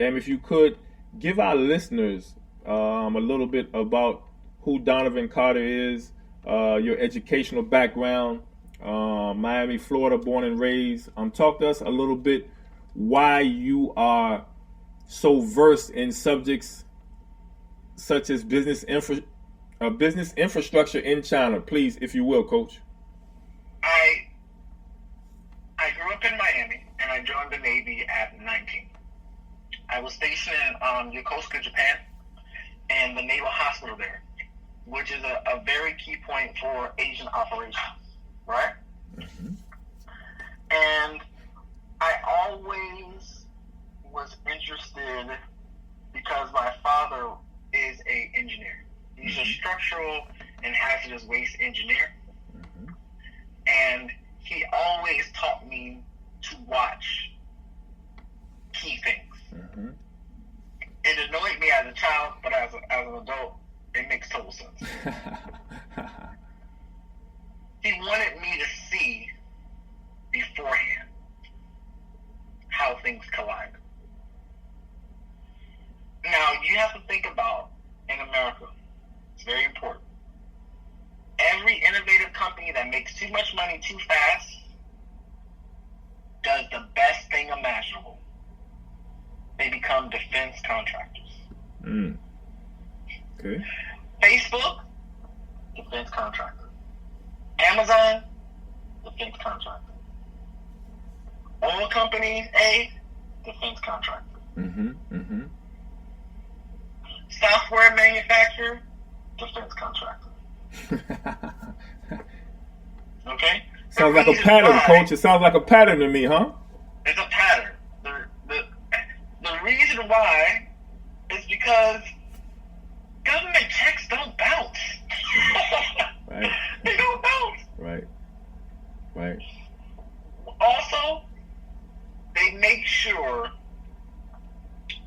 [SPEAKER 1] and if you could give our listeners a little bit about who Donavon Carter is, your educational background, Miami, Florida, born and raised. Talk to us a little bit why you are so versed in subjects such as business infrastructure in China. Please, if you will, Coach.
[SPEAKER 2] I grew up in Miami, and I joined the Navy at 19. I was stationed in Yokosuka, Japan, and the Naval Hospital there, which is a very key point for Asian operations, right? Mm-hmm. And I always was interested because my father is an engineer. He's a structural and hazardous waste engineer. Mm-hmm. And he always taught me to watch key things. Mm-hmm. It annoyed me as a child, but as an adult, it makes total sense. He wanted me to see beforehand how things collide. Now, you have to think about, in America, it's very important. Every innovative company that makes too much money too fast does the best thing imaginable. They become defense contractors. Mm. Okay. Facebook, defense contractor. Amazon, defense contractor. Oil company A, defense contractor. Mm-hmm. Mm-hmm. Software manufacturer, defense contractor. Okay?
[SPEAKER 1] Sounds like a pattern, Coach. It sounds like a pattern to me, huh?
[SPEAKER 2] It's a pattern. The reason why is because government checks don't bounce.
[SPEAKER 1] Right.
[SPEAKER 2] They don't bounce.
[SPEAKER 1] Right. Right.
[SPEAKER 2] Also, they make sure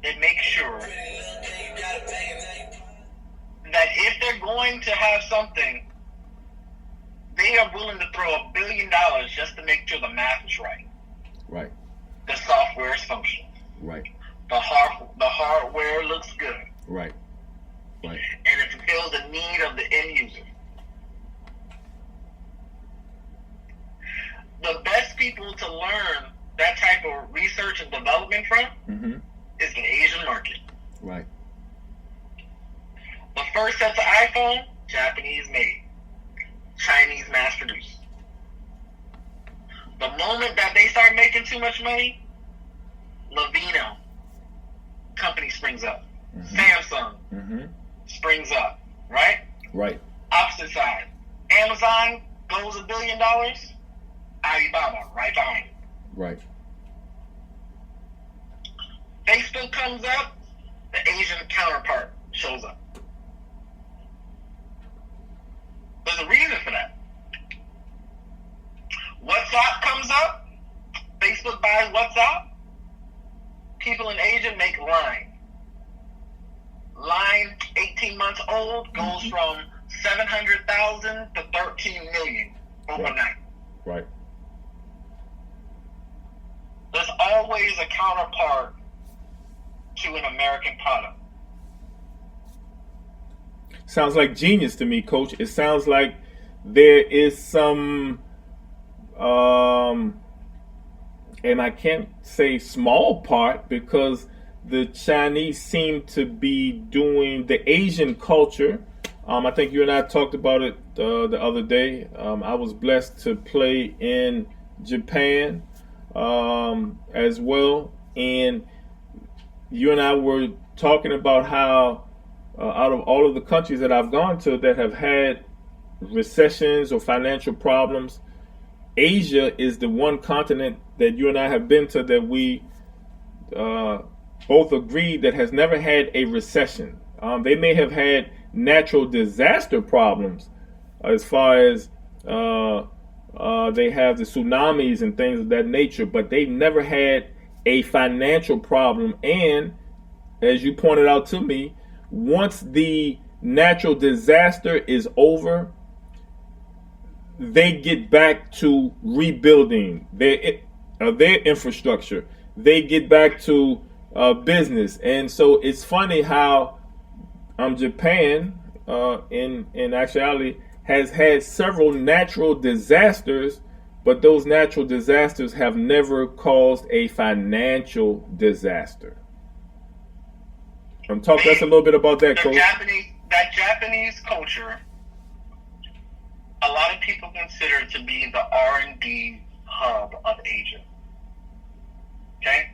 [SPEAKER 2] that if they're going to have something, they are willing to throw $1 billion just to make sure the math is right.
[SPEAKER 1] Right.
[SPEAKER 2] The software is functional.
[SPEAKER 1] Right.
[SPEAKER 2] The hardware looks good.
[SPEAKER 1] Right. Right.
[SPEAKER 2] And it fulfills the need of the end user. The best people to learn that type of research and development from is the Asian market.
[SPEAKER 1] Right.
[SPEAKER 2] The first sets of iPhone, Japanese made, Chinese mass produced. The moment that they start making too much money, Lavino company springs up. Samsung springs up, right?
[SPEAKER 1] Right.
[SPEAKER 2] Opposite side. Amazon goes $1 billion, Alibaba right behind it.
[SPEAKER 1] Right.
[SPEAKER 2] Facebook comes up, the Asian counterpart shows up. There's a reason for that. WhatsApp comes up, Facebook buys WhatsApp, people in Asia make Line. Line, 18 months old, goes from 700,000 to 13 million overnight.
[SPEAKER 1] Right.
[SPEAKER 2] There's always a counterpart to an American product.
[SPEAKER 1] Sounds like genius to me, Coach. It sounds like there is some, and I can't say small part, because the Chinese seem to be doing the Asian culture. I think you and I talked about it the other day. I was blessed to play in Japan as well, and you and I were talking about how out of all of the countries that I've gone to that have had recessions or financial problems, Asia is the one continent that you and I have been to that we both agreed that has never had a recession. They may have had natural disaster problems as far as they have the tsunamis and things of that nature, but they never had a financial problem. And as you pointed out to me, once the natural disaster is over, they get back to rebuilding their infrastructure. They get back to business. And so it's funny how Japan, in actuality, has had several natural disasters, but those natural disasters have never caused a financial disaster. Talk to us a little bit about that, Coach.
[SPEAKER 2] That Japanese culture, a lot of people consider to be the R&D hub of Asia. Okay?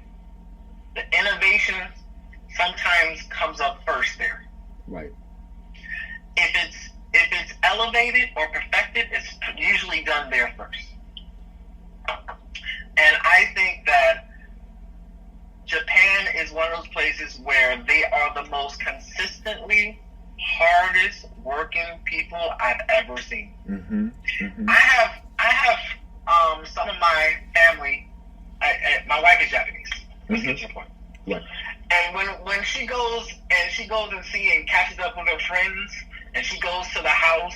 [SPEAKER 2] The innovation sometimes comes up first there.
[SPEAKER 1] Right.
[SPEAKER 2] If it's elevated or perfected, it's usually done there first. And I think that Japan is one of those places where they are the most consistently hardest working people I've ever seen.
[SPEAKER 1] Mm-hmm. Mm-hmm.
[SPEAKER 2] I have some of my family. My wife is Japanese.
[SPEAKER 1] Mm-hmm. Right.
[SPEAKER 2] And when she goes and see and catches up with her friends, and she goes to the house,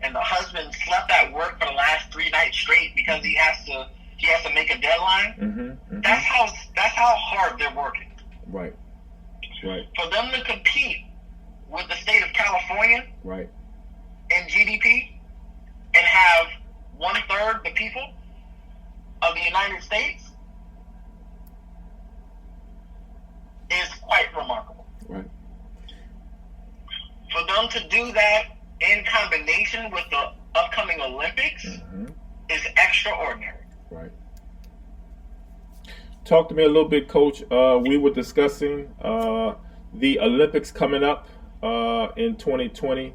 [SPEAKER 2] and the husband slept at work for the last 3 nights straight because he has to make a deadline.
[SPEAKER 1] Mm-hmm. Mm-hmm.
[SPEAKER 2] That's how hard they're working.
[SPEAKER 1] Right. Right.
[SPEAKER 2] For them to compete with the state of California,
[SPEAKER 1] right,
[SPEAKER 2] in GDP, and have 1/3 the people of the United States is quite remarkable.
[SPEAKER 1] Right.
[SPEAKER 2] For them to do that in combination with the upcoming Olympics
[SPEAKER 1] mm-hmm.
[SPEAKER 2] is extraordinary.
[SPEAKER 1] Right. Talk to me a little bit, Coach. We were discussing the Olympics coming up in 2020.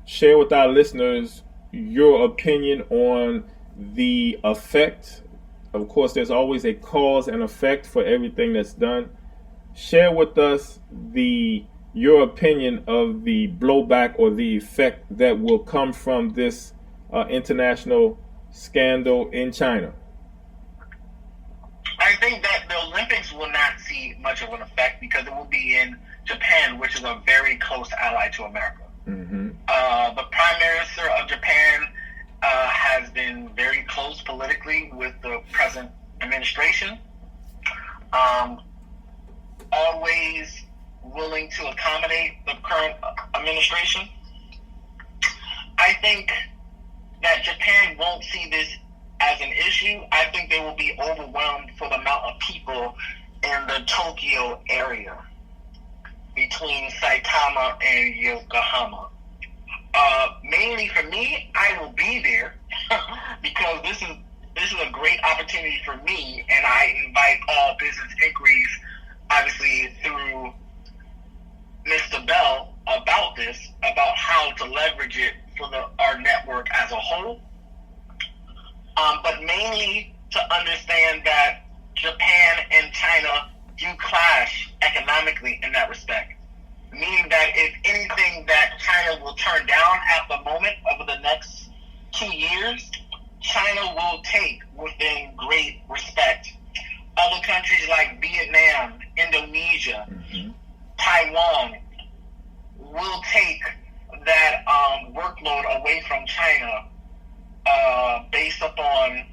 [SPEAKER 1] Share with our listeners your opinion on the effect. Of course, there's always a cause and effect for everything that's done. Share with us your opinion of the blowback or the effect that will come from this international scandal in China.
[SPEAKER 2] I think that the Olympics will not see much of an effect because it will be in Japan, which is a very close ally to America.
[SPEAKER 1] Mm-hmm.
[SPEAKER 2] The Prime Minister of Japan has been very close politically with the present administration. Always willing to accommodate the current administration. I think that Japan won't see this as an issue. I think they will be overwhelmed for the amount of people in the Tokyo area between Saitama and Yokohama. Mainly for me, I will be there because this is a great opportunity for me, and I invite all business inquiries, obviously through Mr. Bell, about how to leverage it for our network as a whole. But mainly to understand that Japan and China do clash economically in that respect. Meaning that if anything that China will turn down at the moment over the next 2 years, China will take within great respect. Other countries like Vietnam, Indonesia, mm-hmm. Taiwan will take that workload away from China based upon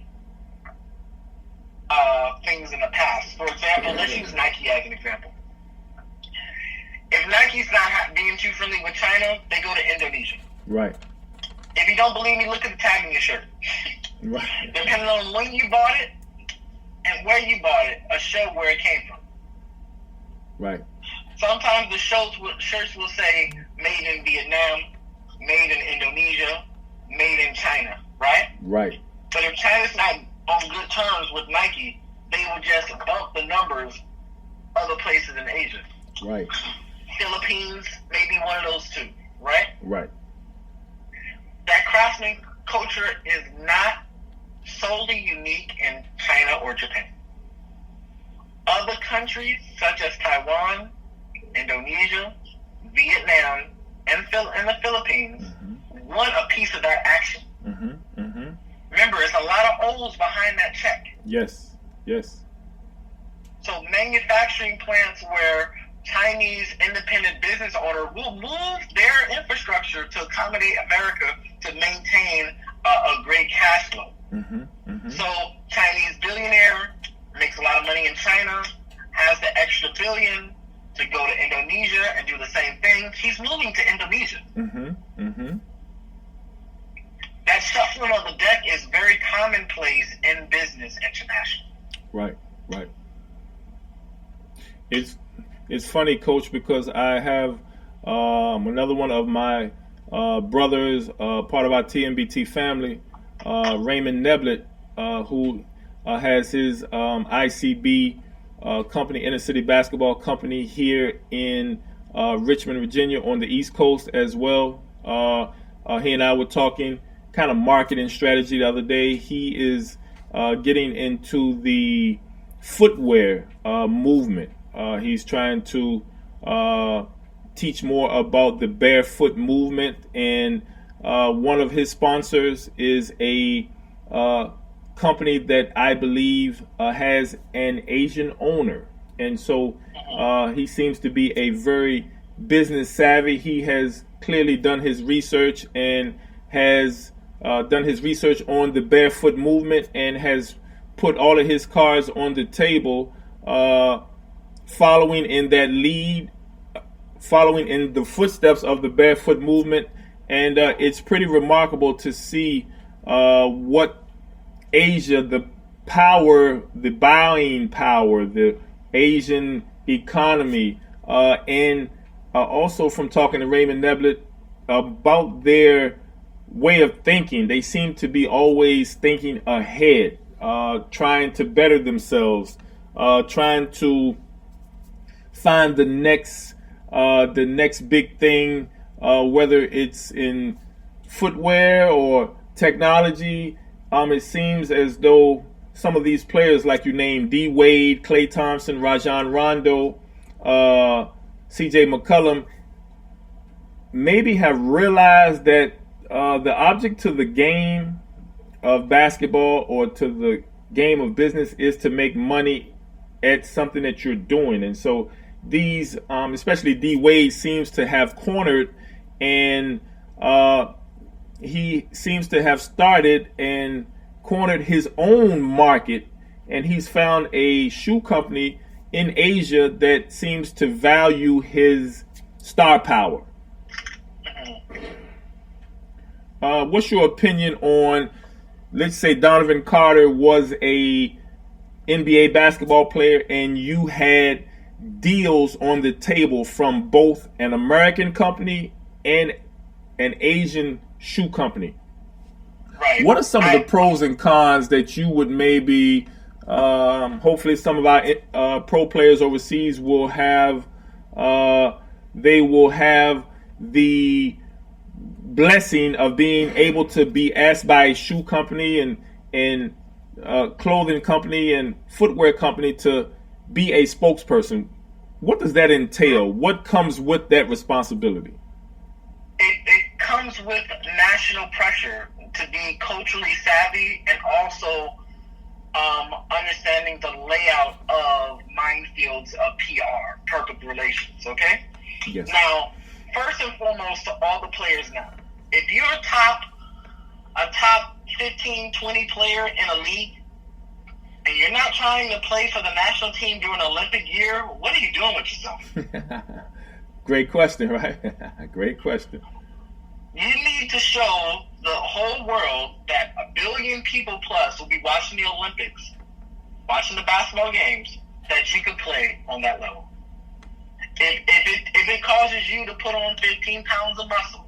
[SPEAKER 2] things in the past. For example, let's use Nike as an example. If Nike's not being too friendly with China, they go to Indonesia.
[SPEAKER 1] Right.
[SPEAKER 2] If you don't believe me, look at the tag on your shirt.
[SPEAKER 1] Right.
[SPEAKER 2] Depending on when you bought it and where you bought it, a show where it came from.
[SPEAKER 1] Right.
[SPEAKER 2] Sometimes the shirts will say made in Vietnam, made in Indonesia, made in China, right?
[SPEAKER 1] Right.
[SPEAKER 2] But if China's not on good terms with Nike, they will just bump the numbers other places in Asia.
[SPEAKER 1] Right.
[SPEAKER 2] Philippines may be one of those two, right?
[SPEAKER 1] Right.
[SPEAKER 2] That craftsman culture is not solely unique in China or Japan. Other countries, such as Taiwan Indonesia, Vietnam, and the Philippines want a piece of that action. Remember, it's a lot of O's behind that check.
[SPEAKER 1] Yes.
[SPEAKER 2] So manufacturing plants where Chinese independent business owner will move their infrastructure to accommodate America to maintain a great cash flow. So Chinese billionaire makes a lot of money in China, has the extra billion to go to Indonesia and do the same thing. He's moving to Indonesia. That shuffling of the deck is very commonplace in business internationally.
[SPEAKER 1] Right. It's funny, Coach, because I have another one of my brothers, part of our TMBT family, Raymond Neblett, who has his ICB company, Inner City Basketball Company, here in Richmond, Virginia, on the East Coast as well. He and I were talking kind of marketing strategy the other day. He is getting into the footwear movement. He's trying to teach more about the barefoot movement, and one of his sponsors is a company that I believe has an Asian owner, and so he seems to be a very business savvy. He has clearly done his research and has done his research on the barefoot movement and has put all of his cards on the table, following in that lead, following in the footsteps of the barefoot movement. And it's pretty remarkable to see what Asia, the power, the buying power, the Asian economy, and also from talking to Raymond Neblett about their way of thinking. They seem to be always thinking ahead, trying to better themselves, trying to find the next big thing, whether it's in footwear or technology. It seems as though some of these players, like you named, D Wade, Klay Thompson, Rajon Rondo, CJ McCollum, maybe have realized that the object to the game of basketball or to the game of business is to make money at something that you're doing. And so these, especially D Wade, seems to have cornered, and he seems to have started and cornered his own market, and he's found a shoe company in Asia that seems to value his star power. What's your opinion on, let's say Donavon Carter was a NBA basketball player and you had deals on the table from both an American company and an Asian shoe company?
[SPEAKER 2] Right.
[SPEAKER 1] What are some of the pros and cons that you would maybe, hopefully some of our pro players overseas will have, they will have the blessing of being able to be asked by a shoe company and clothing company and footwear company to be a spokesperson? What does that entail? What comes with that responsibility?
[SPEAKER 2] It comes with national pressure to be culturally savvy and also understanding the layout of minefields of PR, public relations, okay?
[SPEAKER 1] Yes.
[SPEAKER 2] Now, first and foremost, to all the players now, if you're a top 15, 20 player in a league, and you're not trying to play for the national team during Olympic year, what are you doing with yourself?
[SPEAKER 1] Great question, right? Great question.
[SPEAKER 2] You need to show the whole world that 1 billion people plus will be watching the Olympics, watching the basketball games, that you can play on that level. If it causes you to put on 15 pounds of muscle,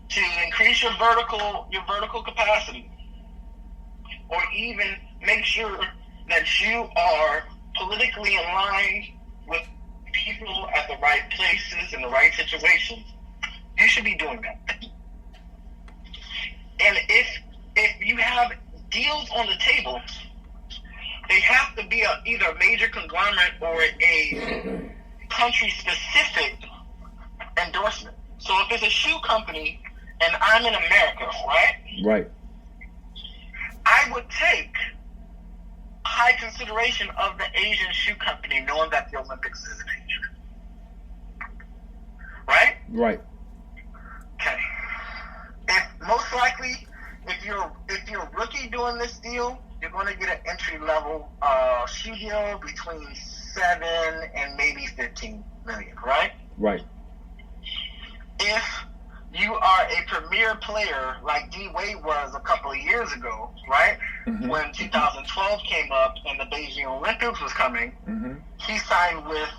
[SPEAKER 2] to increase your vertical capacity, or even make sure that you are politically aligned with people at the right places in the right situations, you should be doing that. And if you have deals on the table, they have to be either a major conglomerate or a country-specific endorsement. So if it's a shoe company and I'm in America, right?
[SPEAKER 1] Right.
[SPEAKER 2] I would take high consideration of the Asian shoe company, knowing that the Olympics is in Asia. Right?
[SPEAKER 1] Right.
[SPEAKER 2] Okay. If most likely, if you're a rookie doing this deal, you're going to get an entry level shoe deal between 7 and maybe 15 million. Right?
[SPEAKER 1] Right.
[SPEAKER 2] If you are a premier player like D Wade was a couple of years ago, right?
[SPEAKER 1] Mm-hmm.
[SPEAKER 2] When 2012 came up and the Beijing Olympics was coming,
[SPEAKER 1] mm-hmm.
[SPEAKER 2] he signed with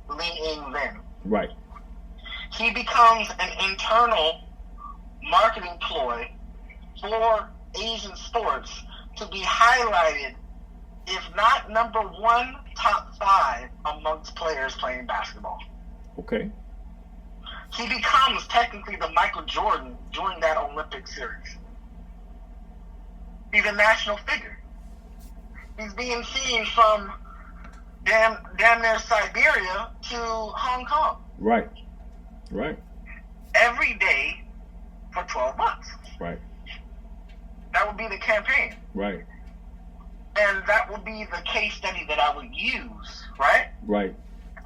[SPEAKER 2] Li Ying-lin.
[SPEAKER 1] Right.
[SPEAKER 2] He becomes an internal marketing ploy for Asian sports to be highlighted, if not number one, top 5 amongst players playing basketball.
[SPEAKER 1] Okay.
[SPEAKER 2] He becomes technically the Michael Jordan during that Olympic series. He's a national figure. He's being seen from damn near Siberia to Hong Kong.
[SPEAKER 1] Right. Right.
[SPEAKER 2] Every day for 12 months.
[SPEAKER 1] Right.
[SPEAKER 2] That would be the campaign.
[SPEAKER 1] Right.
[SPEAKER 2] And that would be the case study that I would use, right?
[SPEAKER 1] Right.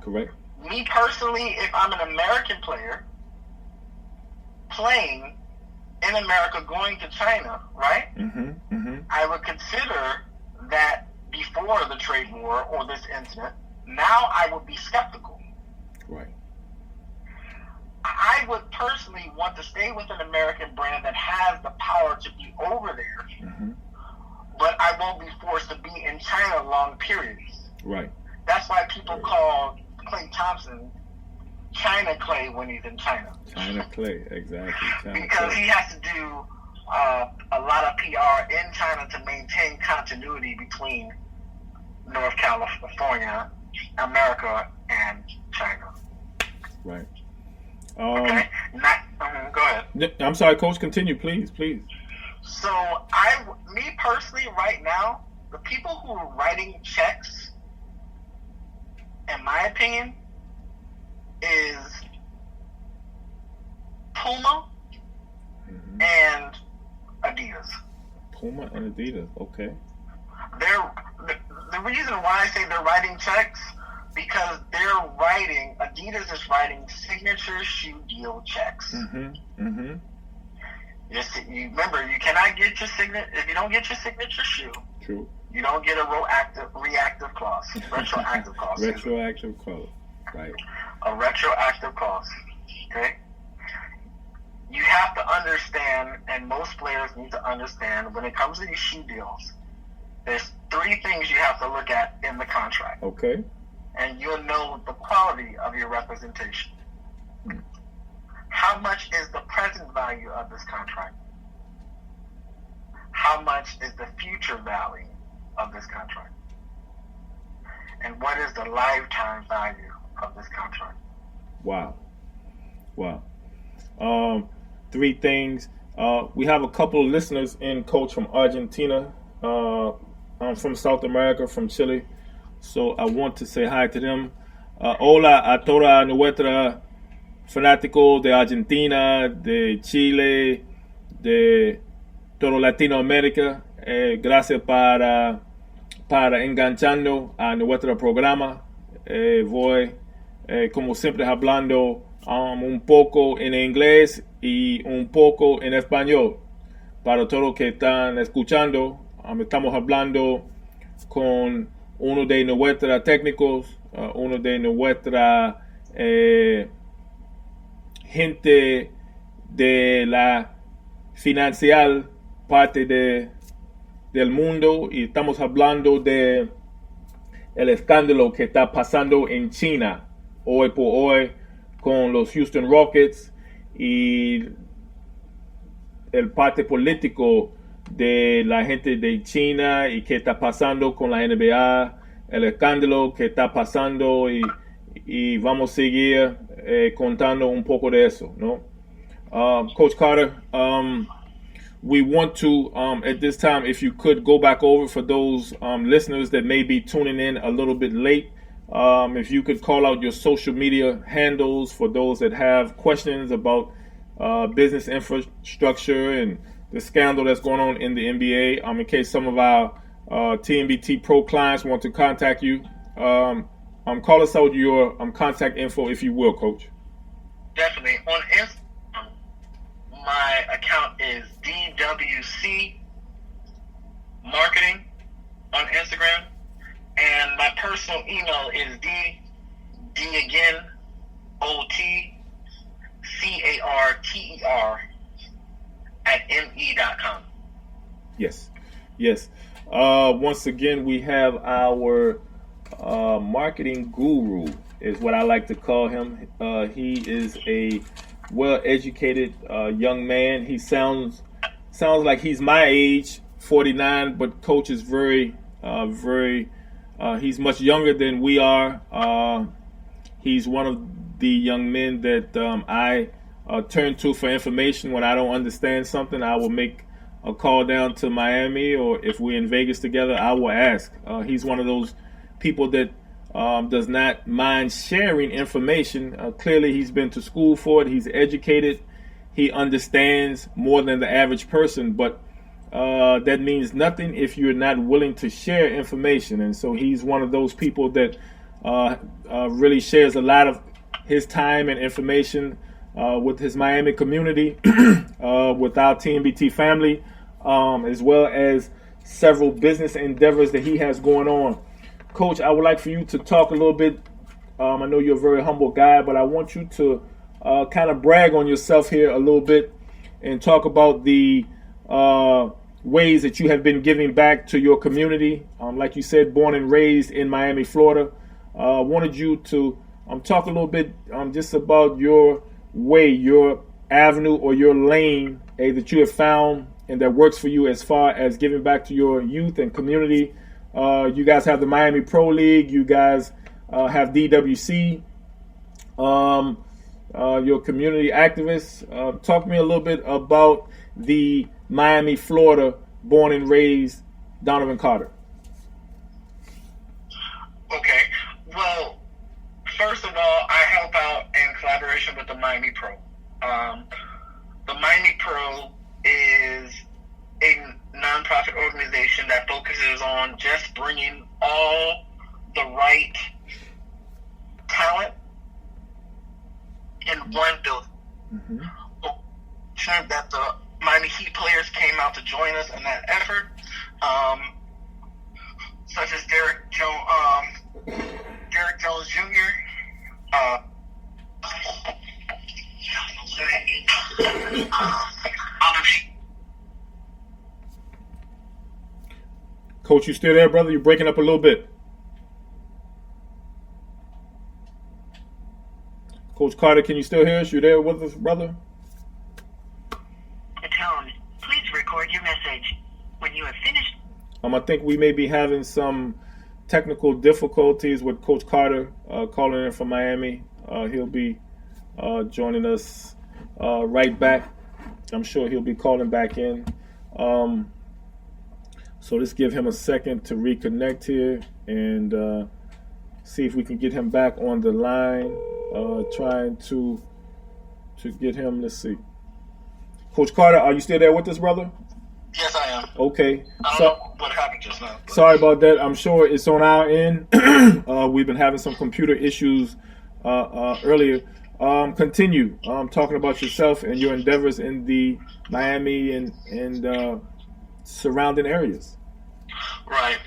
[SPEAKER 1] Correct.
[SPEAKER 2] Me personally, if I'm an American player playing in America going to China, right?
[SPEAKER 1] Mm-hmm. Mm-hmm.
[SPEAKER 2] I would consider that before the trade war or this incident. Now I would be skeptical.
[SPEAKER 1] Right.
[SPEAKER 2] I would personally want to stay with an American brand that has the power to be over there,
[SPEAKER 1] mm-hmm.
[SPEAKER 2] but I won't be forced to be in China long periods.
[SPEAKER 1] Right.
[SPEAKER 2] That's why people call Klay Thompson China Klay when he's in China.
[SPEAKER 1] China Klay, exactly. China
[SPEAKER 2] because
[SPEAKER 1] Klay.
[SPEAKER 2] he has to do a lot of PR in China to maintain continuity between North California, America, and China.
[SPEAKER 1] Right.
[SPEAKER 2] Okay. Go ahead.
[SPEAKER 1] I'm sorry, Coach. Continue, please.
[SPEAKER 2] So, me personally, right now, the people who are writing checks, in my opinion, is Puma
[SPEAKER 1] mm-hmm.
[SPEAKER 2] and Adidas.
[SPEAKER 1] Puma and Adidas. Okay.
[SPEAKER 2] The reason why I say they're writing checks, because Adidas is writing signature shoe deal checks.
[SPEAKER 1] Mm-hmm. Mm-hmm.
[SPEAKER 2] You remember, you cannot get your signature if you don't get your signature shoe.
[SPEAKER 1] True.
[SPEAKER 2] You don't get a retroactive clause.
[SPEAKER 1] Retroactive clause. Right.
[SPEAKER 2] A retroactive clause. Okay. You have to understand, and most players need to understand, when it comes to these shoe deals, there's 3 things you have to look at in the contract.
[SPEAKER 1] Okay.
[SPEAKER 2] And you'll know the quality of your representation. How much is the present value of this contract? How much is the future value of this contract? And what is the lifetime value of this contract?
[SPEAKER 1] Wow. 3 things. We have a couple of listeners in, Coach, from Argentina. I'm from South America, from Chile. So I want to say hi to them. Hola a toda nuestra fanáticos de Argentina, de Chile, de toda Latinoamérica. Gracias para enganchando a nuestro programa. Voy, como siempre, hablando un poco en inglés y un poco en español. Para todos los que están escuchando, estamos hablando con uno de nuestros técnicos, uno de nuestra gente de la financial parte del mundo, y estamos hablando de el escándalo que está pasando en China hoy por hoy con los Houston Rockets y el parte político de la gente de China y qué está pasando con la NBA, el escándalo que está pasando, y vamos a seguir contando un poco de eso, ¿no? Coach Carter, we want to, at this time, if you could go back over for those listeners that may be tuning in a little bit late, If you could call out your social media handles for those that have questions about business infrastructure and the scandal that's going on in the NBA, in case some of our TMBT Pro clients want to contact you, call us out your contact info, if you will, Coach.
[SPEAKER 2] Definitely. On Instagram, my account is DWC Marketing on Instagram, and my personal email is DOTCARTER@me.com.
[SPEAKER 1] Yes. Once again, we have our marketing guru, is what I like to call him. He is a well-educated young man. He sounds like he's my age, 49, but Coach is very, he's much younger than we are. He's one of the young men that I turn to for information when I don't understand something. I will make a call down to Miami, or if we're in Vegas together, I will ask. He's one of those people that does not mind sharing information. Clearly, he's been to school for it. He's educated. He understands more than the average person, but that means nothing if you're not willing to share information. And so he's one of those people that really shares a lot of his time and information with his Miami community, with our TMBT family, as well as several business endeavors that he has going on. Coach, I would like for you to talk a little bit. I know you're a very humble guy, but I want you to kind of brag on yourself here a little bit and talk about the ways that you have been giving back to your community. Like you said, born and raised in Miami, Florida. Wanted you to talk a little bit just about your way, your avenue or your lane that you have found and that works for you as far as giving back to your youth and community. You guys have the Miami Pro League. You guys have DWC, your community activists. Talk to me a little bit about the Miami, Florida, born and raised Donavon Carter.
[SPEAKER 2] Okay. Well, first of all, I help out in collaboration with the Miami Pro. The Miami Pro is a nonprofit organization that focuses on just bringing all the right talent in one building. Mm-hmm. Sure that the Miami Heat players came out to join us in that effort, such as Derek Jones Jr.
[SPEAKER 1] Coach, you still there, brother? You're breaking up a little bit. Coach Carter, can you still hear us? You there with us, brother?
[SPEAKER 3] The tone. Please record your message. When you have finished.
[SPEAKER 1] I think we may be having some technical difficulties with Coach Carter calling in from Miami. He'll be joining us right back. I'm sure he'll be calling back in. So let's give him a second to reconnect here and see if we can get him back on the line. Trying to get him. Let's see. Coach Carter, are you still there with us, brother?
[SPEAKER 2] Yes, I am.
[SPEAKER 1] Okay.
[SPEAKER 2] I don't know what happened just now.
[SPEAKER 1] Sorry about that. I'm sure it's on our end. We've been having some computer issues earlier. Continue talking about yourself and your endeavors in the Miami and surrounding areas.
[SPEAKER 2] Right.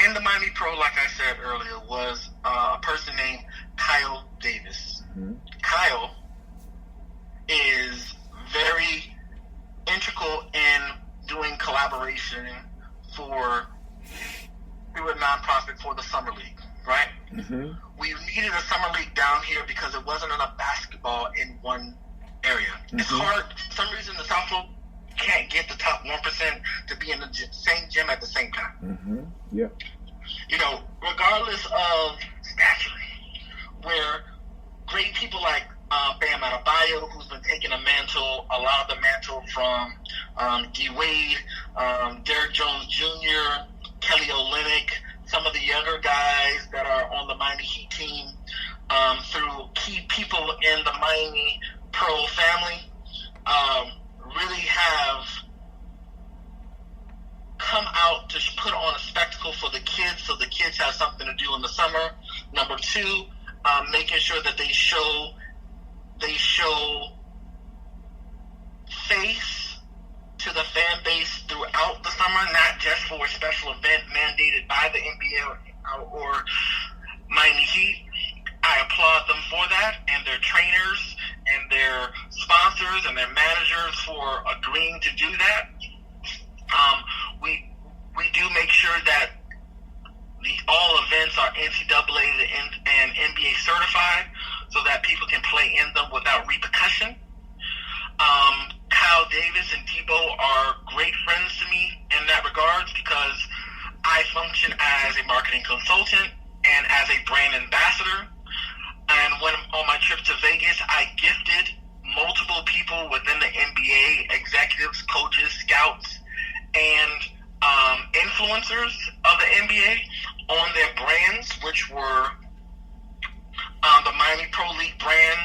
[SPEAKER 2] In the Miami Pro, like I said earlier, was a person named Kyle Davis. Mm-hmm. Kyle is very integral in doing collaboration through a nonprofit for the Summer League, right? Mm-hmm. We needed a Summer League down here because there wasn't enough basketball in one area. Mm-hmm. It's hard. For some reason, the South Florida can't get the top 1% to be in the same gym at the same time.
[SPEAKER 1] Mm-hmm. Yeah.
[SPEAKER 2] You know, regardless of stature, where great people like Bam Adebayo, who's been taking a lot of the mantle from D. Wade, Derek Jones Jr., Kelly Olynyk, some of the younger guys that are on the Miami Heat team, through key people in the Miami Pro family, really have come out to put on a spectacle for the kids, so the kids have something to do in the summer. Number two, making sure that they show face to the fan base throughout the summer, not just for a special event mandated by the NBA or Miami Heat. I applaud them for that, and their trainers and their sponsors and their managers for agreeing to do that. We do make sure that all events are NCAA and NBA certified, so that people can play in them without repercussion. Kyle Davis and Debo are great friends to me in that regards, because I function as a marketing consultant and as a brand ambassador. And when on my trip to Vegas, I gifted multiple people within the NBA, executives, coaches, scouts, and influencers of the NBA on their brands, which were the Miami Pro League brand.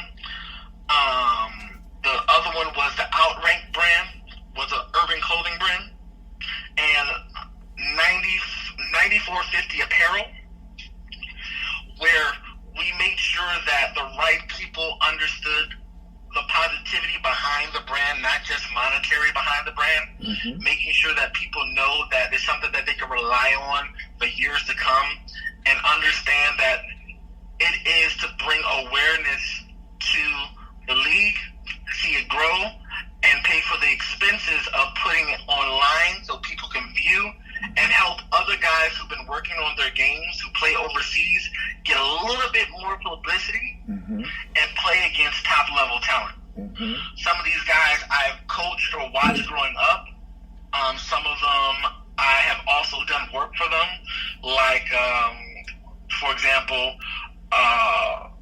[SPEAKER 2] The other one was the Outrank brand, was an urban clothing brand, and 9450 Apparel, where we made sure that the right people understood the positivity behind the brand, not just monetary behind the brand, making sure that people know that it's something that they can rely on for years to come, and understand that it is to bring awareness to the league, to see it grow, and pay for the expenses of putting it online so people can view, and help other guys who've been working on their games, who play overseas, get a little bit more publicity and play against top-level talent. Some of these guys I've coached or watched growing up. Some of them I have also done work for them, like, for example,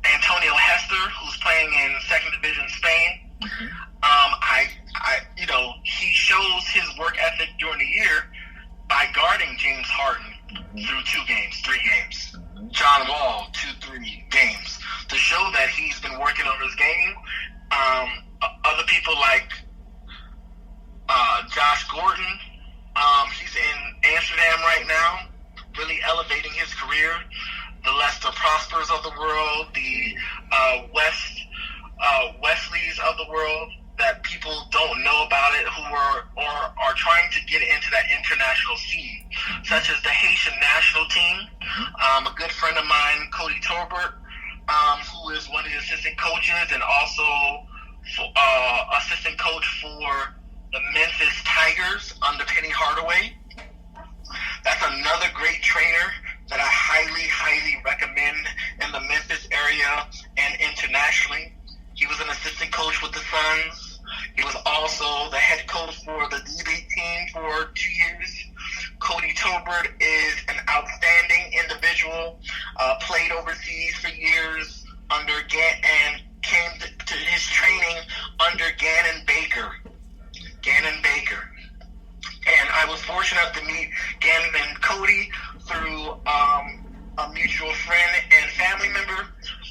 [SPEAKER 2] Antonio Hester, who's playing in second division Spain. He shows his work ethic during the year by guarding James Harden through 3 games. John Wall, 2-3 games, to show that he's been working on his game. Other people like Josh Gordon, he's in Amsterdam right now, really elevating his career. The Lester Prospers of the world, the Wesleys of the world, that people don't know about it, who are trying to get into that international scene, such as the Haitian national team. A good friend of mine, Cody Torbert, who is one of the assistant coaches and also assistant coach for the Memphis Tigers under Penny Hardaway. That's another great trainer that I highly, highly recommend in the Memphis area and internationally. He was an assistant coach with the Suns. He was also the head coach for the D League team for 2 years. Cody Tobert is an outstanding individual, played overseas for years under and came to his training under Gannon Baker. And I was fortunate to meet Gannon and Cody through a mutual friend and family member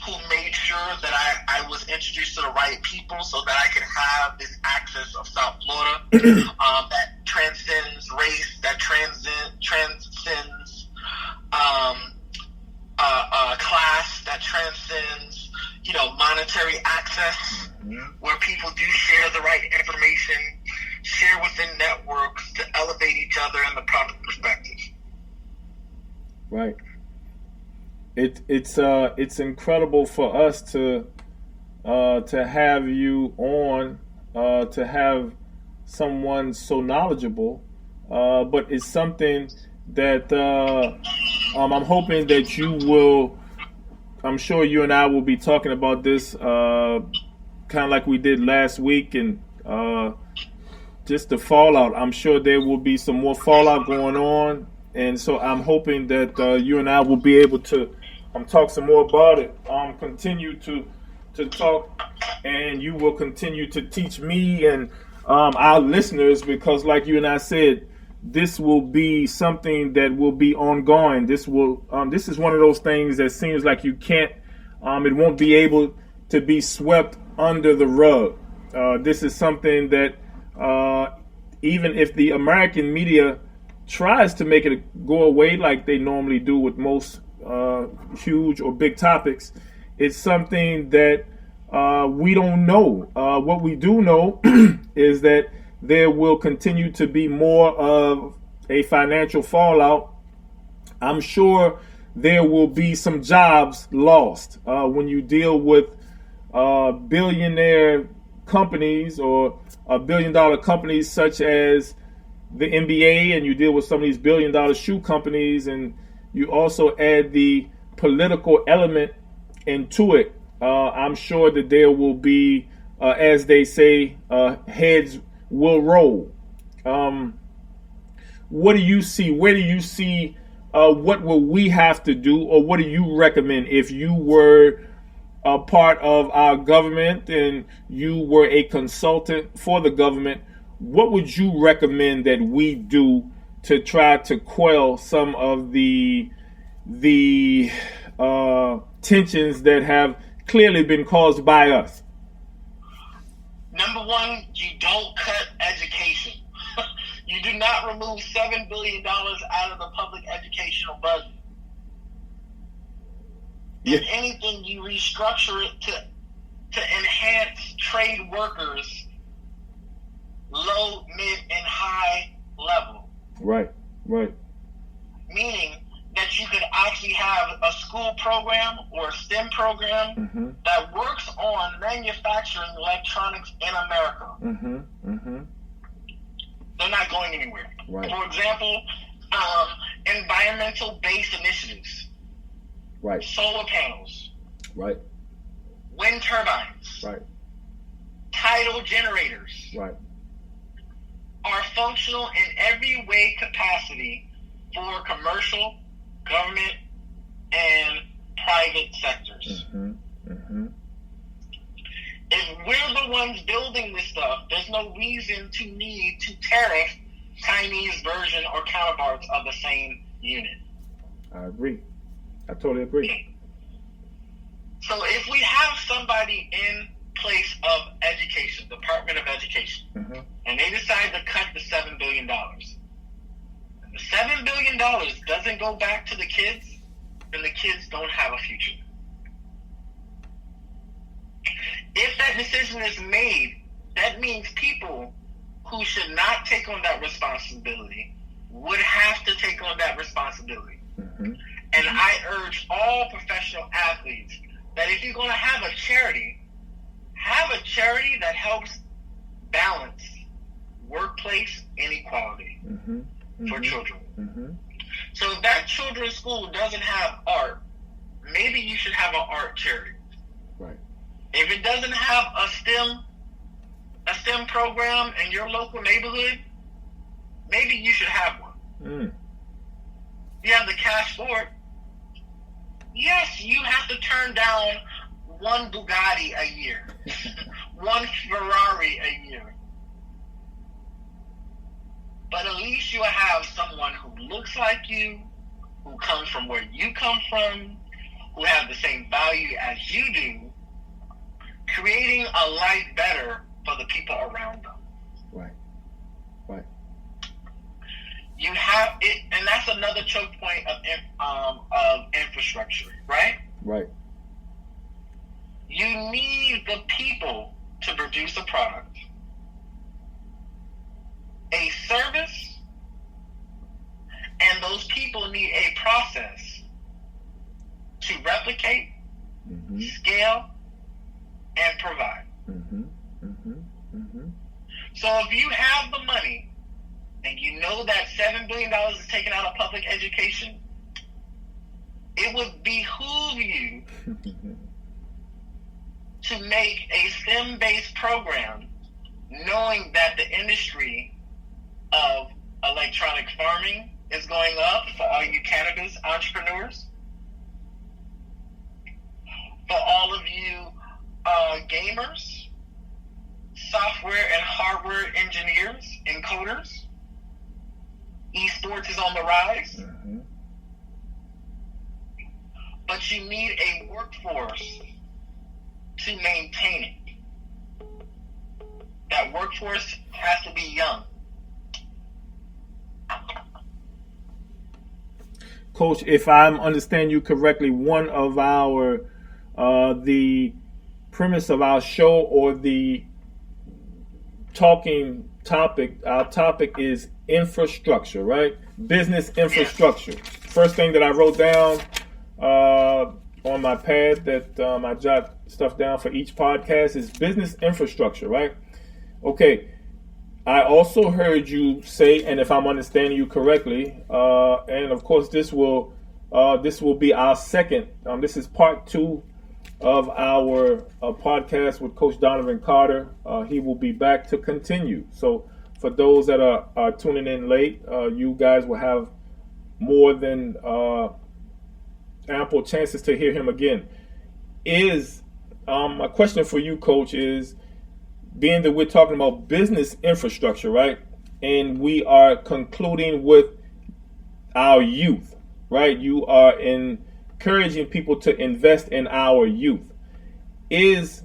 [SPEAKER 2] who made sure that I was introduced to the right people so that I could have this access of South Florida that transcends race, that transcends class, that transcends, monetary access, where people do share the right information, share within networks to elevate each other in the proper perspective.
[SPEAKER 1] Right. It's incredible for us to have you on, to have someone so knowledgeable, but it's something that I'm hoping that you will. I'm sure you and I will be talking about this kind of like we did last week, and just the fallout. I'm sure there will be some more fallout going on, and so I'm hoping that you and I will be able to talk some more about it. Continue to talk, and you will continue to teach me and our listeners, because like you and I said, this will be something that will be ongoing. This is one of those things that seems like you can't, it won't be able to be swept under the rug. This is something that even if the American media tries to make it go away like they normally do with most huge or big topics, it's something that we don't know. What we do know is that there will continue to be more of a financial fallout. I'm sure there will be some jobs lost when you deal with billionaire companies or billion-dollar companies such as the NBA, and you deal with some of these billion-dollar shoe companies, and you also add the political element into it. I'm sure that there will be, as they say, heads will roll. What do you see? Where do you see? What will we have to do, or what do you recommend if you were a part of our government and you were a consultant for the government? What would you recommend that we do to try to quell some of the tensions that have clearly been caused by us?
[SPEAKER 2] Number one, you don't cut education. You do not remove $7 billion out of the public educational budget. If anything, you restructure it to enhance trade workers, low, mid, and high level.
[SPEAKER 1] Right.
[SPEAKER 2] Meaning that you could actually have a school program or a STEM program that works on manufacturing electronics in America. They're not going anywhere.
[SPEAKER 1] Right.
[SPEAKER 2] For example, environmental-based initiatives.
[SPEAKER 1] Right.
[SPEAKER 2] Solar panels.
[SPEAKER 1] Right.
[SPEAKER 2] Wind turbines.
[SPEAKER 1] Right.
[SPEAKER 2] Tidal generators.
[SPEAKER 1] Right.
[SPEAKER 2] Are functional in every way capacity for commercial, government, and private sectors. If we're the ones building this stuff, there's no reason to need to tariff Chinese version or counterparts of the same unit.
[SPEAKER 1] I agree. I totally agree.
[SPEAKER 2] So if we have somebody in place of education, Department of Education, and they decide to cut the $7 billion, and the $7 billion doesn't go back to the kids, then the kids don't have a future. If that decision is made, that means people who should not take on that responsibility would have to take on that responsibility. And I urge all professional athletes that if you're going to have a charity that helps balance workplace inequality for children. So if that children's school doesn't have art, maybe you should have an art charity.
[SPEAKER 1] Right.
[SPEAKER 2] If it doesn't have a STEM program in your local neighborhood, maybe you should have one. You have the cash for it. Yes, you have to turn down one Bugatti a year, one Ferrari a year. But at least you have someone who looks like you, who comes from where you come from, who have the same value as you do, creating a life better for the people around them.
[SPEAKER 1] Right.
[SPEAKER 2] You have it, and that's another choke point of infrastructure, right?
[SPEAKER 1] Right.
[SPEAKER 2] You need the people to produce a product, a service, and those people need a process to replicate, scale, and provide. So if you have the money and you know that $7 billion is taken out of public education, it would behoove you to make a STEM-based program, knowing that the industry of electronic farming is going up for all you cannabis entrepreneurs, for all of you gamers, software and hardware engineers and coders, esports is on the rise,
[SPEAKER 1] Mm-hmm.
[SPEAKER 2] but you need a workforce to maintain it. That workforce has to be young.
[SPEAKER 1] Coach, if I'm understanding you correctly, one of our the premise of our show, or the talking topic, our topic is infrastructure, right? Business infrastructure. Yes. First thing that I wrote down on my pad that I jot stuff down for each podcast is business infrastructure, right? Okay. I also heard you say, and if I'm understanding you correctly, and of course this will be our second. This is part 2 of our podcast with Coach Donavon Carter. He will be back to continue. So for those that are tuning in late, you guys will have more than ample chances to hear him again. My question for you, Coach, is, being that we're talking about business infrastructure, right? And we are concluding with our youth, right? You are encouraging people to invest in our youth. If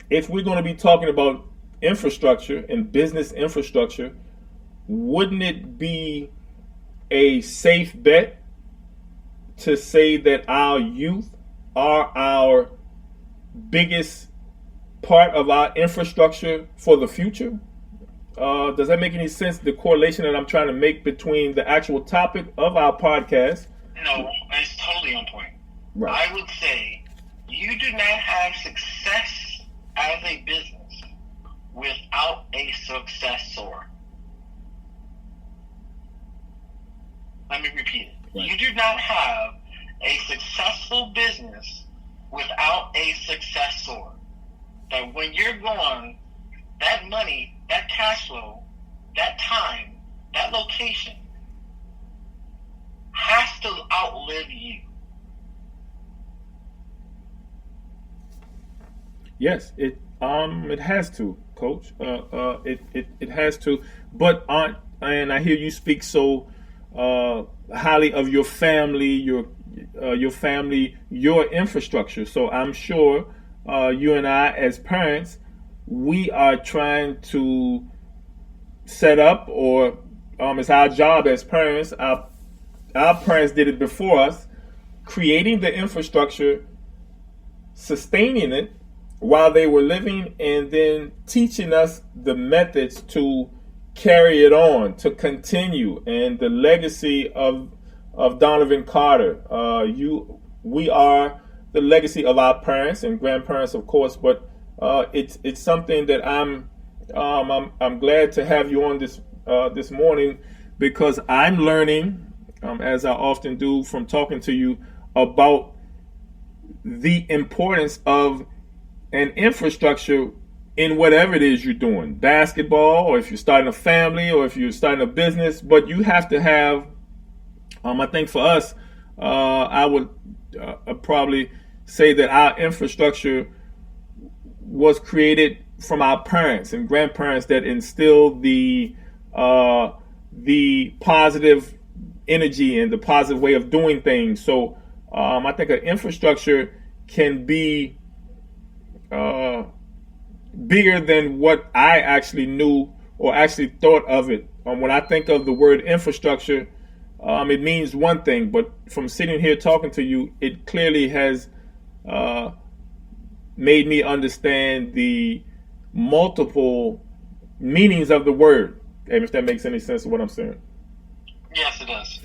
[SPEAKER 1] we're going to be talking about infrastructure and business infrastructure, wouldn't it be a safe bet to say that our youth are our biggest part of our infrastructure for the future? Does that make any sense, the correlation that I'm trying to make between the actual topic of our podcast?
[SPEAKER 2] No, it's totally on point.
[SPEAKER 1] Right.
[SPEAKER 2] I would say you do not have success as a business without a successor. Let me repeat it. Right. You do not have a successful business without a successor. That when you're gone, that money, that cash flow, that time, that location has to outlive you.
[SPEAKER 1] Yes, it has to, Coach. It has to. But and I hear you speak so highly of your family, your family, your infrastructure. So I'm sure you and I, as parents, we are trying to set up, or it's our job as parents. Our parents did it before us, creating the infrastructure, sustaining it while they were living, and then teaching us the methods to carry it on, to continue. And the legacy of Donavon Carter, we are the legacy of our parents and grandparents, of course, but it's something that I'm glad to have you on this morning, because I'm learning, as I often do from talking to you, about the importance of an infrastructure in whatever it is you're doing, basketball, or if you're starting a family, or if you're starting a business. But you have to have, I think for us, I would probably say that our infrastructure was created from our parents and grandparents that instilled the positive energy and the positive way of doing things. So I think an infrastructure can be bigger than what I actually knew or actually thought of it. When I think of the word infrastructure, it means one thing, but from sitting here talking to you, it clearly has made me understand the multiple meanings of the word. And if that makes any sense of what I'm saying.
[SPEAKER 2] Yes, it does.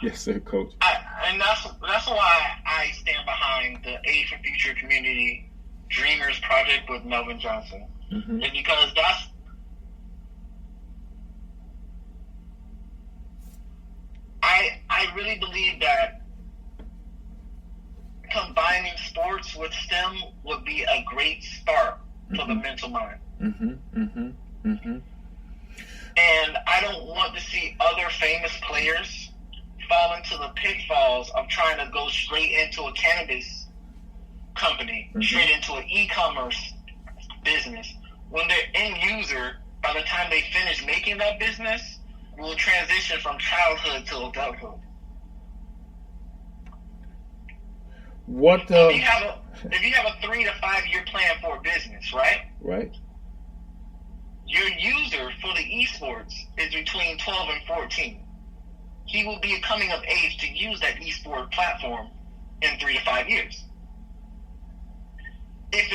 [SPEAKER 1] Yes, sir, Coach.
[SPEAKER 2] And that's why I stand behind the Aid for Future Community Dreamers Project with Melvin Johnson.
[SPEAKER 1] Mm-hmm.
[SPEAKER 2] It's because I really believe that combining sports with STEM would be a great start for the mental mind.
[SPEAKER 1] Mm-hmm. Mm-hmm. Mm-hmm.
[SPEAKER 2] And I don't want to see other famous players fall into the pitfalls of trying to go straight into a cannabis company,
[SPEAKER 1] mm-hmm.
[SPEAKER 2] straight into an e-commerce business. When their end user, by the time they finish making that business, will transition from childhood to adulthood.
[SPEAKER 1] What?
[SPEAKER 2] If you have a 3 to 5 year plan for a business, right?
[SPEAKER 1] Right.
[SPEAKER 2] Your user for the esports is between 12 and 14. He will be coming of age to use that esport platform in 3 to 5 years. If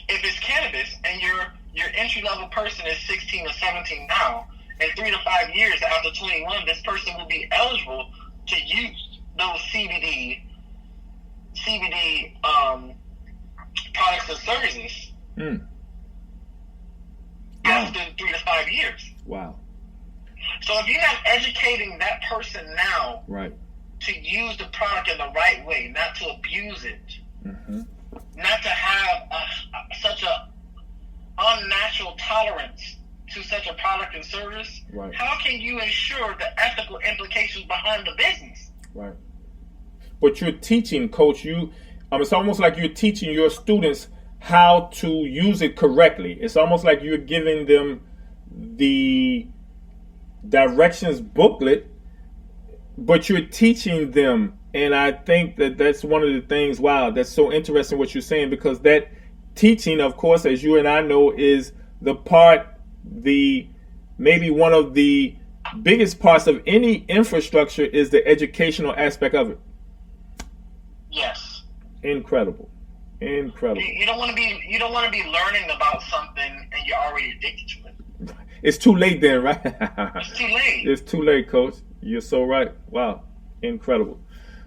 [SPEAKER 2] it's cannabis and your entry level person is 16 or 17 now, in 3 to 5 years after 21, this person will be eligible to use those CBD products and services after 3 to 5 years.
[SPEAKER 1] Wow.
[SPEAKER 2] So if you're not educating that person now,
[SPEAKER 1] right,
[SPEAKER 2] to use the product in the right way, not to abuse it, not to have such a unnatural tolerance to such a product and service,
[SPEAKER 1] right,
[SPEAKER 2] how can you ensure the ethical implications behind the business?
[SPEAKER 1] Right. But you're teaching, Coach. It's almost like you're teaching your students how to use it correctly. It's almost like you're giving them the directions booklet, but you're teaching them. And I think that that's one of the things, wow, that's so interesting what you're saying, because that teaching, of course, as you and I know, is maybe one of the biggest parts of any infrastructure is the educational aspect of it.
[SPEAKER 2] Yes.
[SPEAKER 1] Incredible. You
[SPEAKER 2] don't want to be learning about something and you're already addicted to it.
[SPEAKER 1] It's too late then, right?
[SPEAKER 2] It's too late.
[SPEAKER 1] It's too late, Coach. You're so right. Wow. Incredible.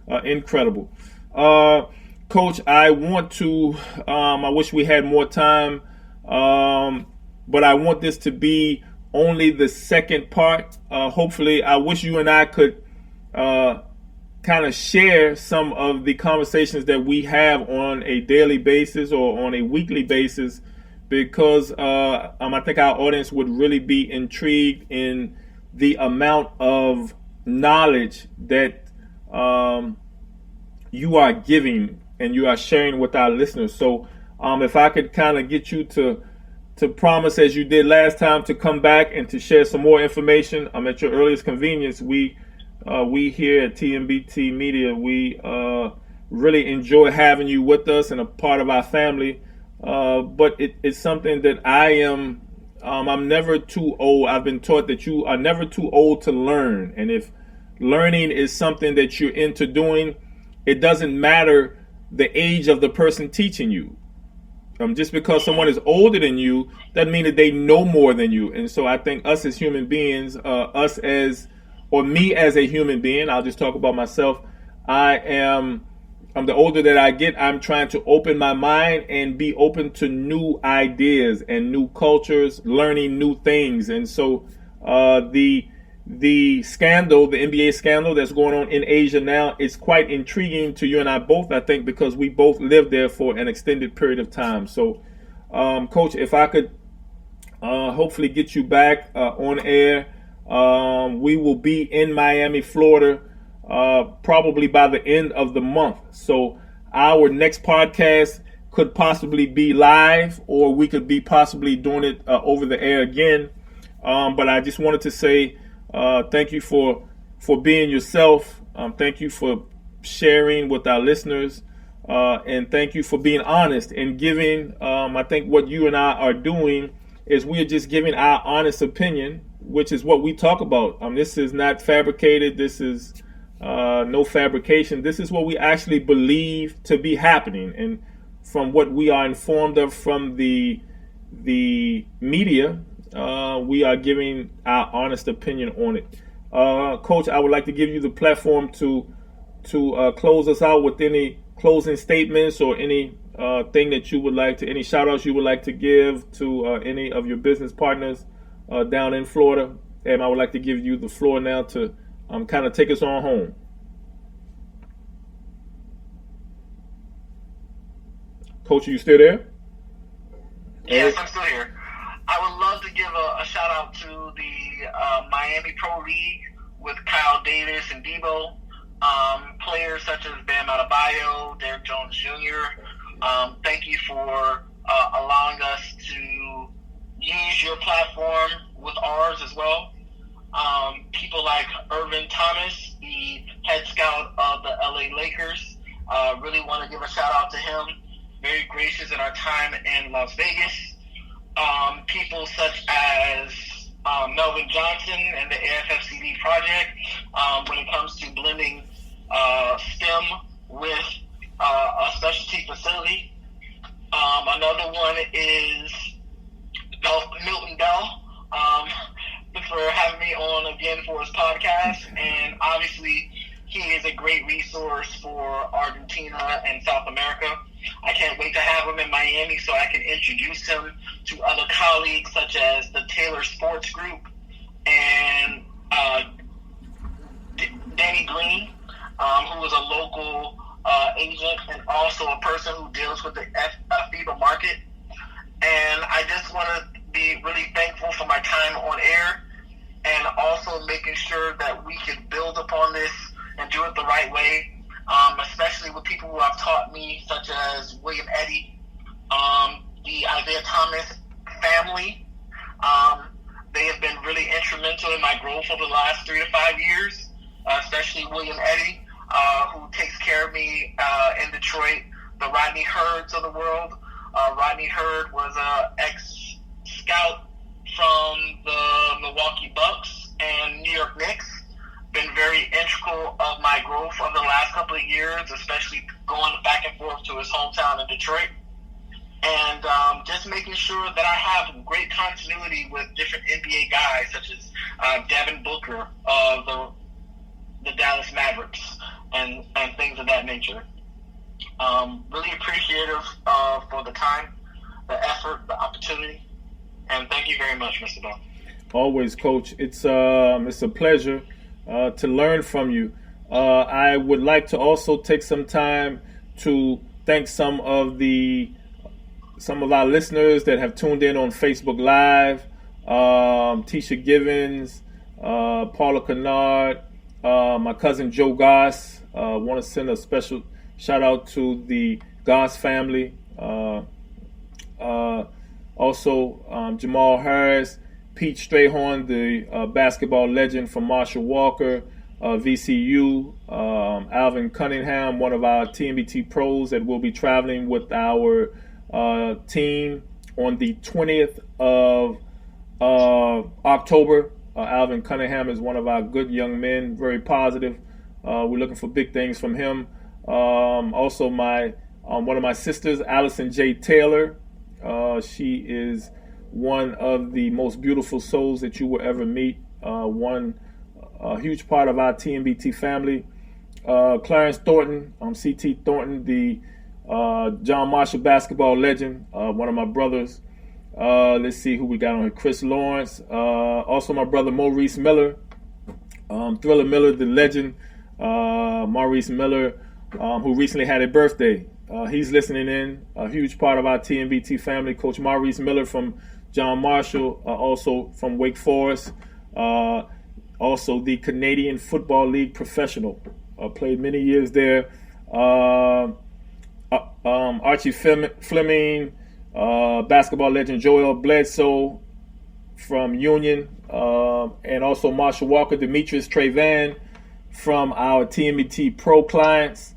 [SPEAKER 1] Coach, I want to, I wish we had more time, but I want this to be only the second part. Hopefully, I wish you and I could kind of share some of the conversations that we have on a daily basis or on a weekly basis, because I think our audience would really be intrigued in the amount of knowledge that you are giving and you are sharing with our listeners. So if I could kind of get you to promise, as you did last time, to come back and to share some more information at your earliest convenience. We here at TMBT Media, we really enjoy having you with us and a part of our family. But it's something that I'm never too old. I've been taught that you are never too old to learn. And if learning is something that you're into doing, it doesn't matter the age of the person teaching you. Just because someone is older than you doesn't mean that they know more than you. And so I think us as human beings, me as a human being, I'll just talk about myself. I'm the older that I get, I'm trying to open my mind and be open to new ideas and new cultures, learning new things. And so the scandal, the NBA scandal that's going on in Asia now, is quite intriguing to you and I both, I think, because we both lived there for an extended period of time. So, Coach, if I could hopefully get you back on air, we will be in Miami, Florida, probably by the end of the month. So our next podcast could possibly be live, or we could be possibly doing it over the air again. But I just wanted to say thank you for being yourself. Thank you for sharing with our listeners. And thank you for being honest and giving. I think what you and I are doing is we are just giving our honest opinion, which is what we talk about. This is not fabricated. This is no fabrication. This is what we actually believe to be happening. And from what we are informed of from the media, we are giving our honest opinion on it. Coach, I would like to give you the platform to close us out with any closing statements or any thing that you would like to, any shout outs you would like to give to any of your business partners down in Florida. And I would like to give you the floor now to kind of take us on home. Coach, are you still there?
[SPEAKER 2] Yes, I'm still here. I would love to give a shout out to the Miami Pro League with Kyle Davis and Debo. Players such as Bam Adebayo, Derrick Jones Jr. Thank you for allowing us to use your platform with ours as well. People Donavon Thomas, the head scout of the LA Lakers. Really want to give a shout out to him. Very gracious in our time in Las Vegas. People such as Melvin Johnson and the AFFCD project when it comes to blending STEM with a specialty facility. Another one is Milton Bell for having me on again for his podcast. And obviously, he is a great resource for Argentina and South America. I can't wait to have him in Miami so I can introduce him to other colleagues such as the Taylor Sports Group and Danny Green, who is a local agent and also a person who deals with the FIBA market. And I just want to be really thankful for my time on air and also making sure that we can build upon this and do it the right way, especially with people who have taught me, such as William Eddy, the Isaiah Thomas family. They have been really instrumental in my growth over the last 3 to 5 years, especially William Eddy, who takes care of me in Detroit, the Rodney Hurds of the world. Rodney Hurd was an ex-scout from the Milwaukee Bucks and New York Knicks. Been very integral of my growth over the last couple of years, especially going back and forth to his hometown in Detroit. And just making sure that I have great continuity with different NBA guys, such as Devin Booker of the Dallas Mavericks and things of that nature. Really appreciative for the time, the effort, the opportunity, and thank you very much, Mr. Bell.
[SPEAKER 1] Always, Coach. It's a pleasure to learn from you. I would like to also take some time to thank some of our listeners that have tuned in on Facebook Live. Tisha Givens, Paula Kennard, my cousin Joe Goss. Want to send a special shout out to the Goss family. Also, Jamal Harris, Pete Strayhorn, the basketball legend from Marshall Walker, VCU, Alvin Cunningham, one of our TMBT pros that will be traveling with our team on the 20th of October. Alvin Cunningham is one of our good young men, very positive. We're looking for big things from him. Also, one of my sisters, Allison J. Taylor. She is one of the most beautiful souls that you will ever meet. A huge part of our TMBT family. Clarence Thornton, CT Thornton, the John Marshall basketball legend, one of my brothers. Let's see who we got on here. Chris Lawrence. Also my brother Maurice Miller. Thriller Miller, the legend. Maurice Miller, who recently had a birthday. He's listening in. A huge part of our TMBT family. Coach Maurice Miller from John Marshall, also from Wake Forest. Also the Canadian Football League professional. Played many years there. Archie Fleming, basketball legend Joel Bledsoe from Union, and also Marshall Walker, Demetrius Trevan from our TMBT Pro clients.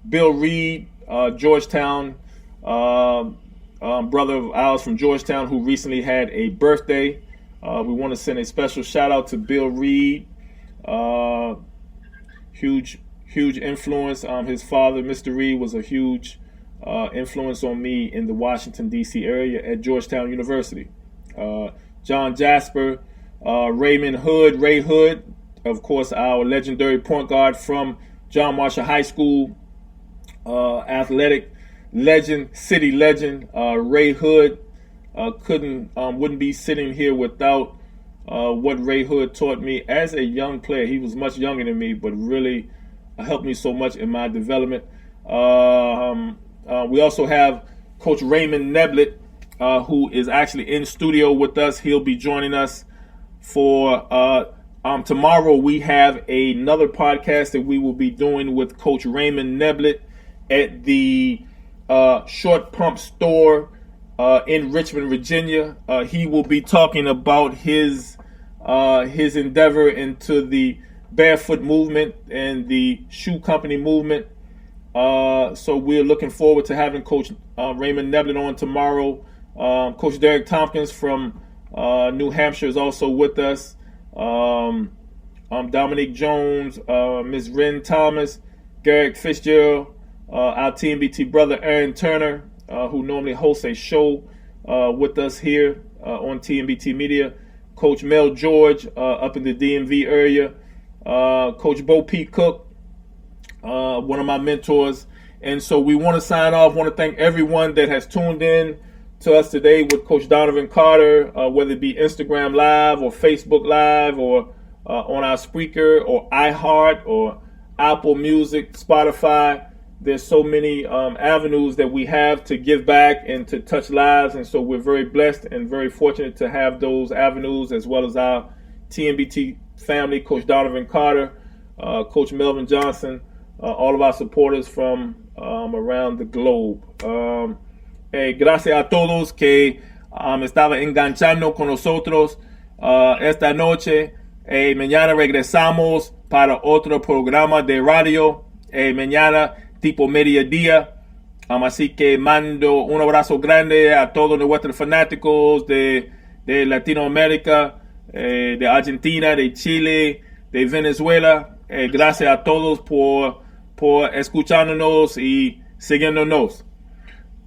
[SPEAKER 1] Bill Reed, Georgetown, brother of ours from Georgetown who recently had a birthday. We want to send a special shout out to Bill Reed. Huge influence. His father, Mr. Reed, was a huge influence on me in the Washington, D.C. area at Georgetown University. John Jasper, Raymond Hood, Ray Hood, of course, our legendary point guard from John Marshall High School, athletic legend, city legend, Ray Hood. Wouldn't be sitting here without what Ray Hood taught me as a young player. He was much younger than me, but really helped me so much in my development. We also have Coach Raymond Neblett, who is actually in studio with us. He'll be joining us for tomorrow. We have another podcast that we will be doing with Coach Raymond Neblett at the Short Pump Store in Richmond, Virginia. He will be talking about his his endeavor into the barefoot movement and the shoe company movement. So we're looking forward to having Coach Raymond Neblett on tomorrow. Coach Derek Tompkins from New Hampshire is also with us. Dominique Jones, Ms. Ren Thomas, Garrick Fitzgerald, our TMBT brother Aaron Turner, who normally hosts a show with us here on TMBT Media. Coach Mel George up in the DMV area. Coach Bo P. Cook, one of my mentors. And so we want to sign off. Want to thank everyone that has tuned in to us today with Coach Donavon Carter, whether it be Instagram Live or Facebook Live or on our Spreaker or iHeart or Apple Music, Spotify. There's so many avenues that we have to give back and to touch lives. And so we're very blessed and very fortunate to have those avenues, as well as our TMBT family, Coach Donavon Carter, Coach Melvin Johnson, all of our supporters from around the globe. Gracias a todos que estaban enganchando con nosotros esta noche. Mañana regresamos para otro programa de radio. Mañana tipo mediodía. Así que mando un abrazo grande a todos nuestros fanáticos de Latinoamérica, de Argentina, de Chile, de Venezuela. Gracias a todos por escuchándonos y siguiéndonos.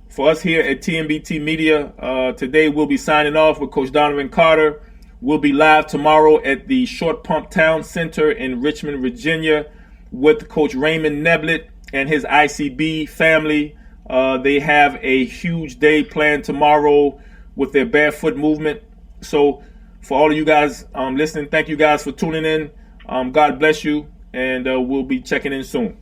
[SPEAKER 1] For us here at TMBT Media, today we'll be signing off with Coach Donavon Carter. We'll be live tomorrow at the Short Pump Town Center in Richmond, Virginia, with Coach Raymond Neblett and his ICB family. They have a huge day planned tomorrow with their barefoot movement. So for all of you guys listening, thank you guys for tuning in. God bless you, and we'll be checking in soon.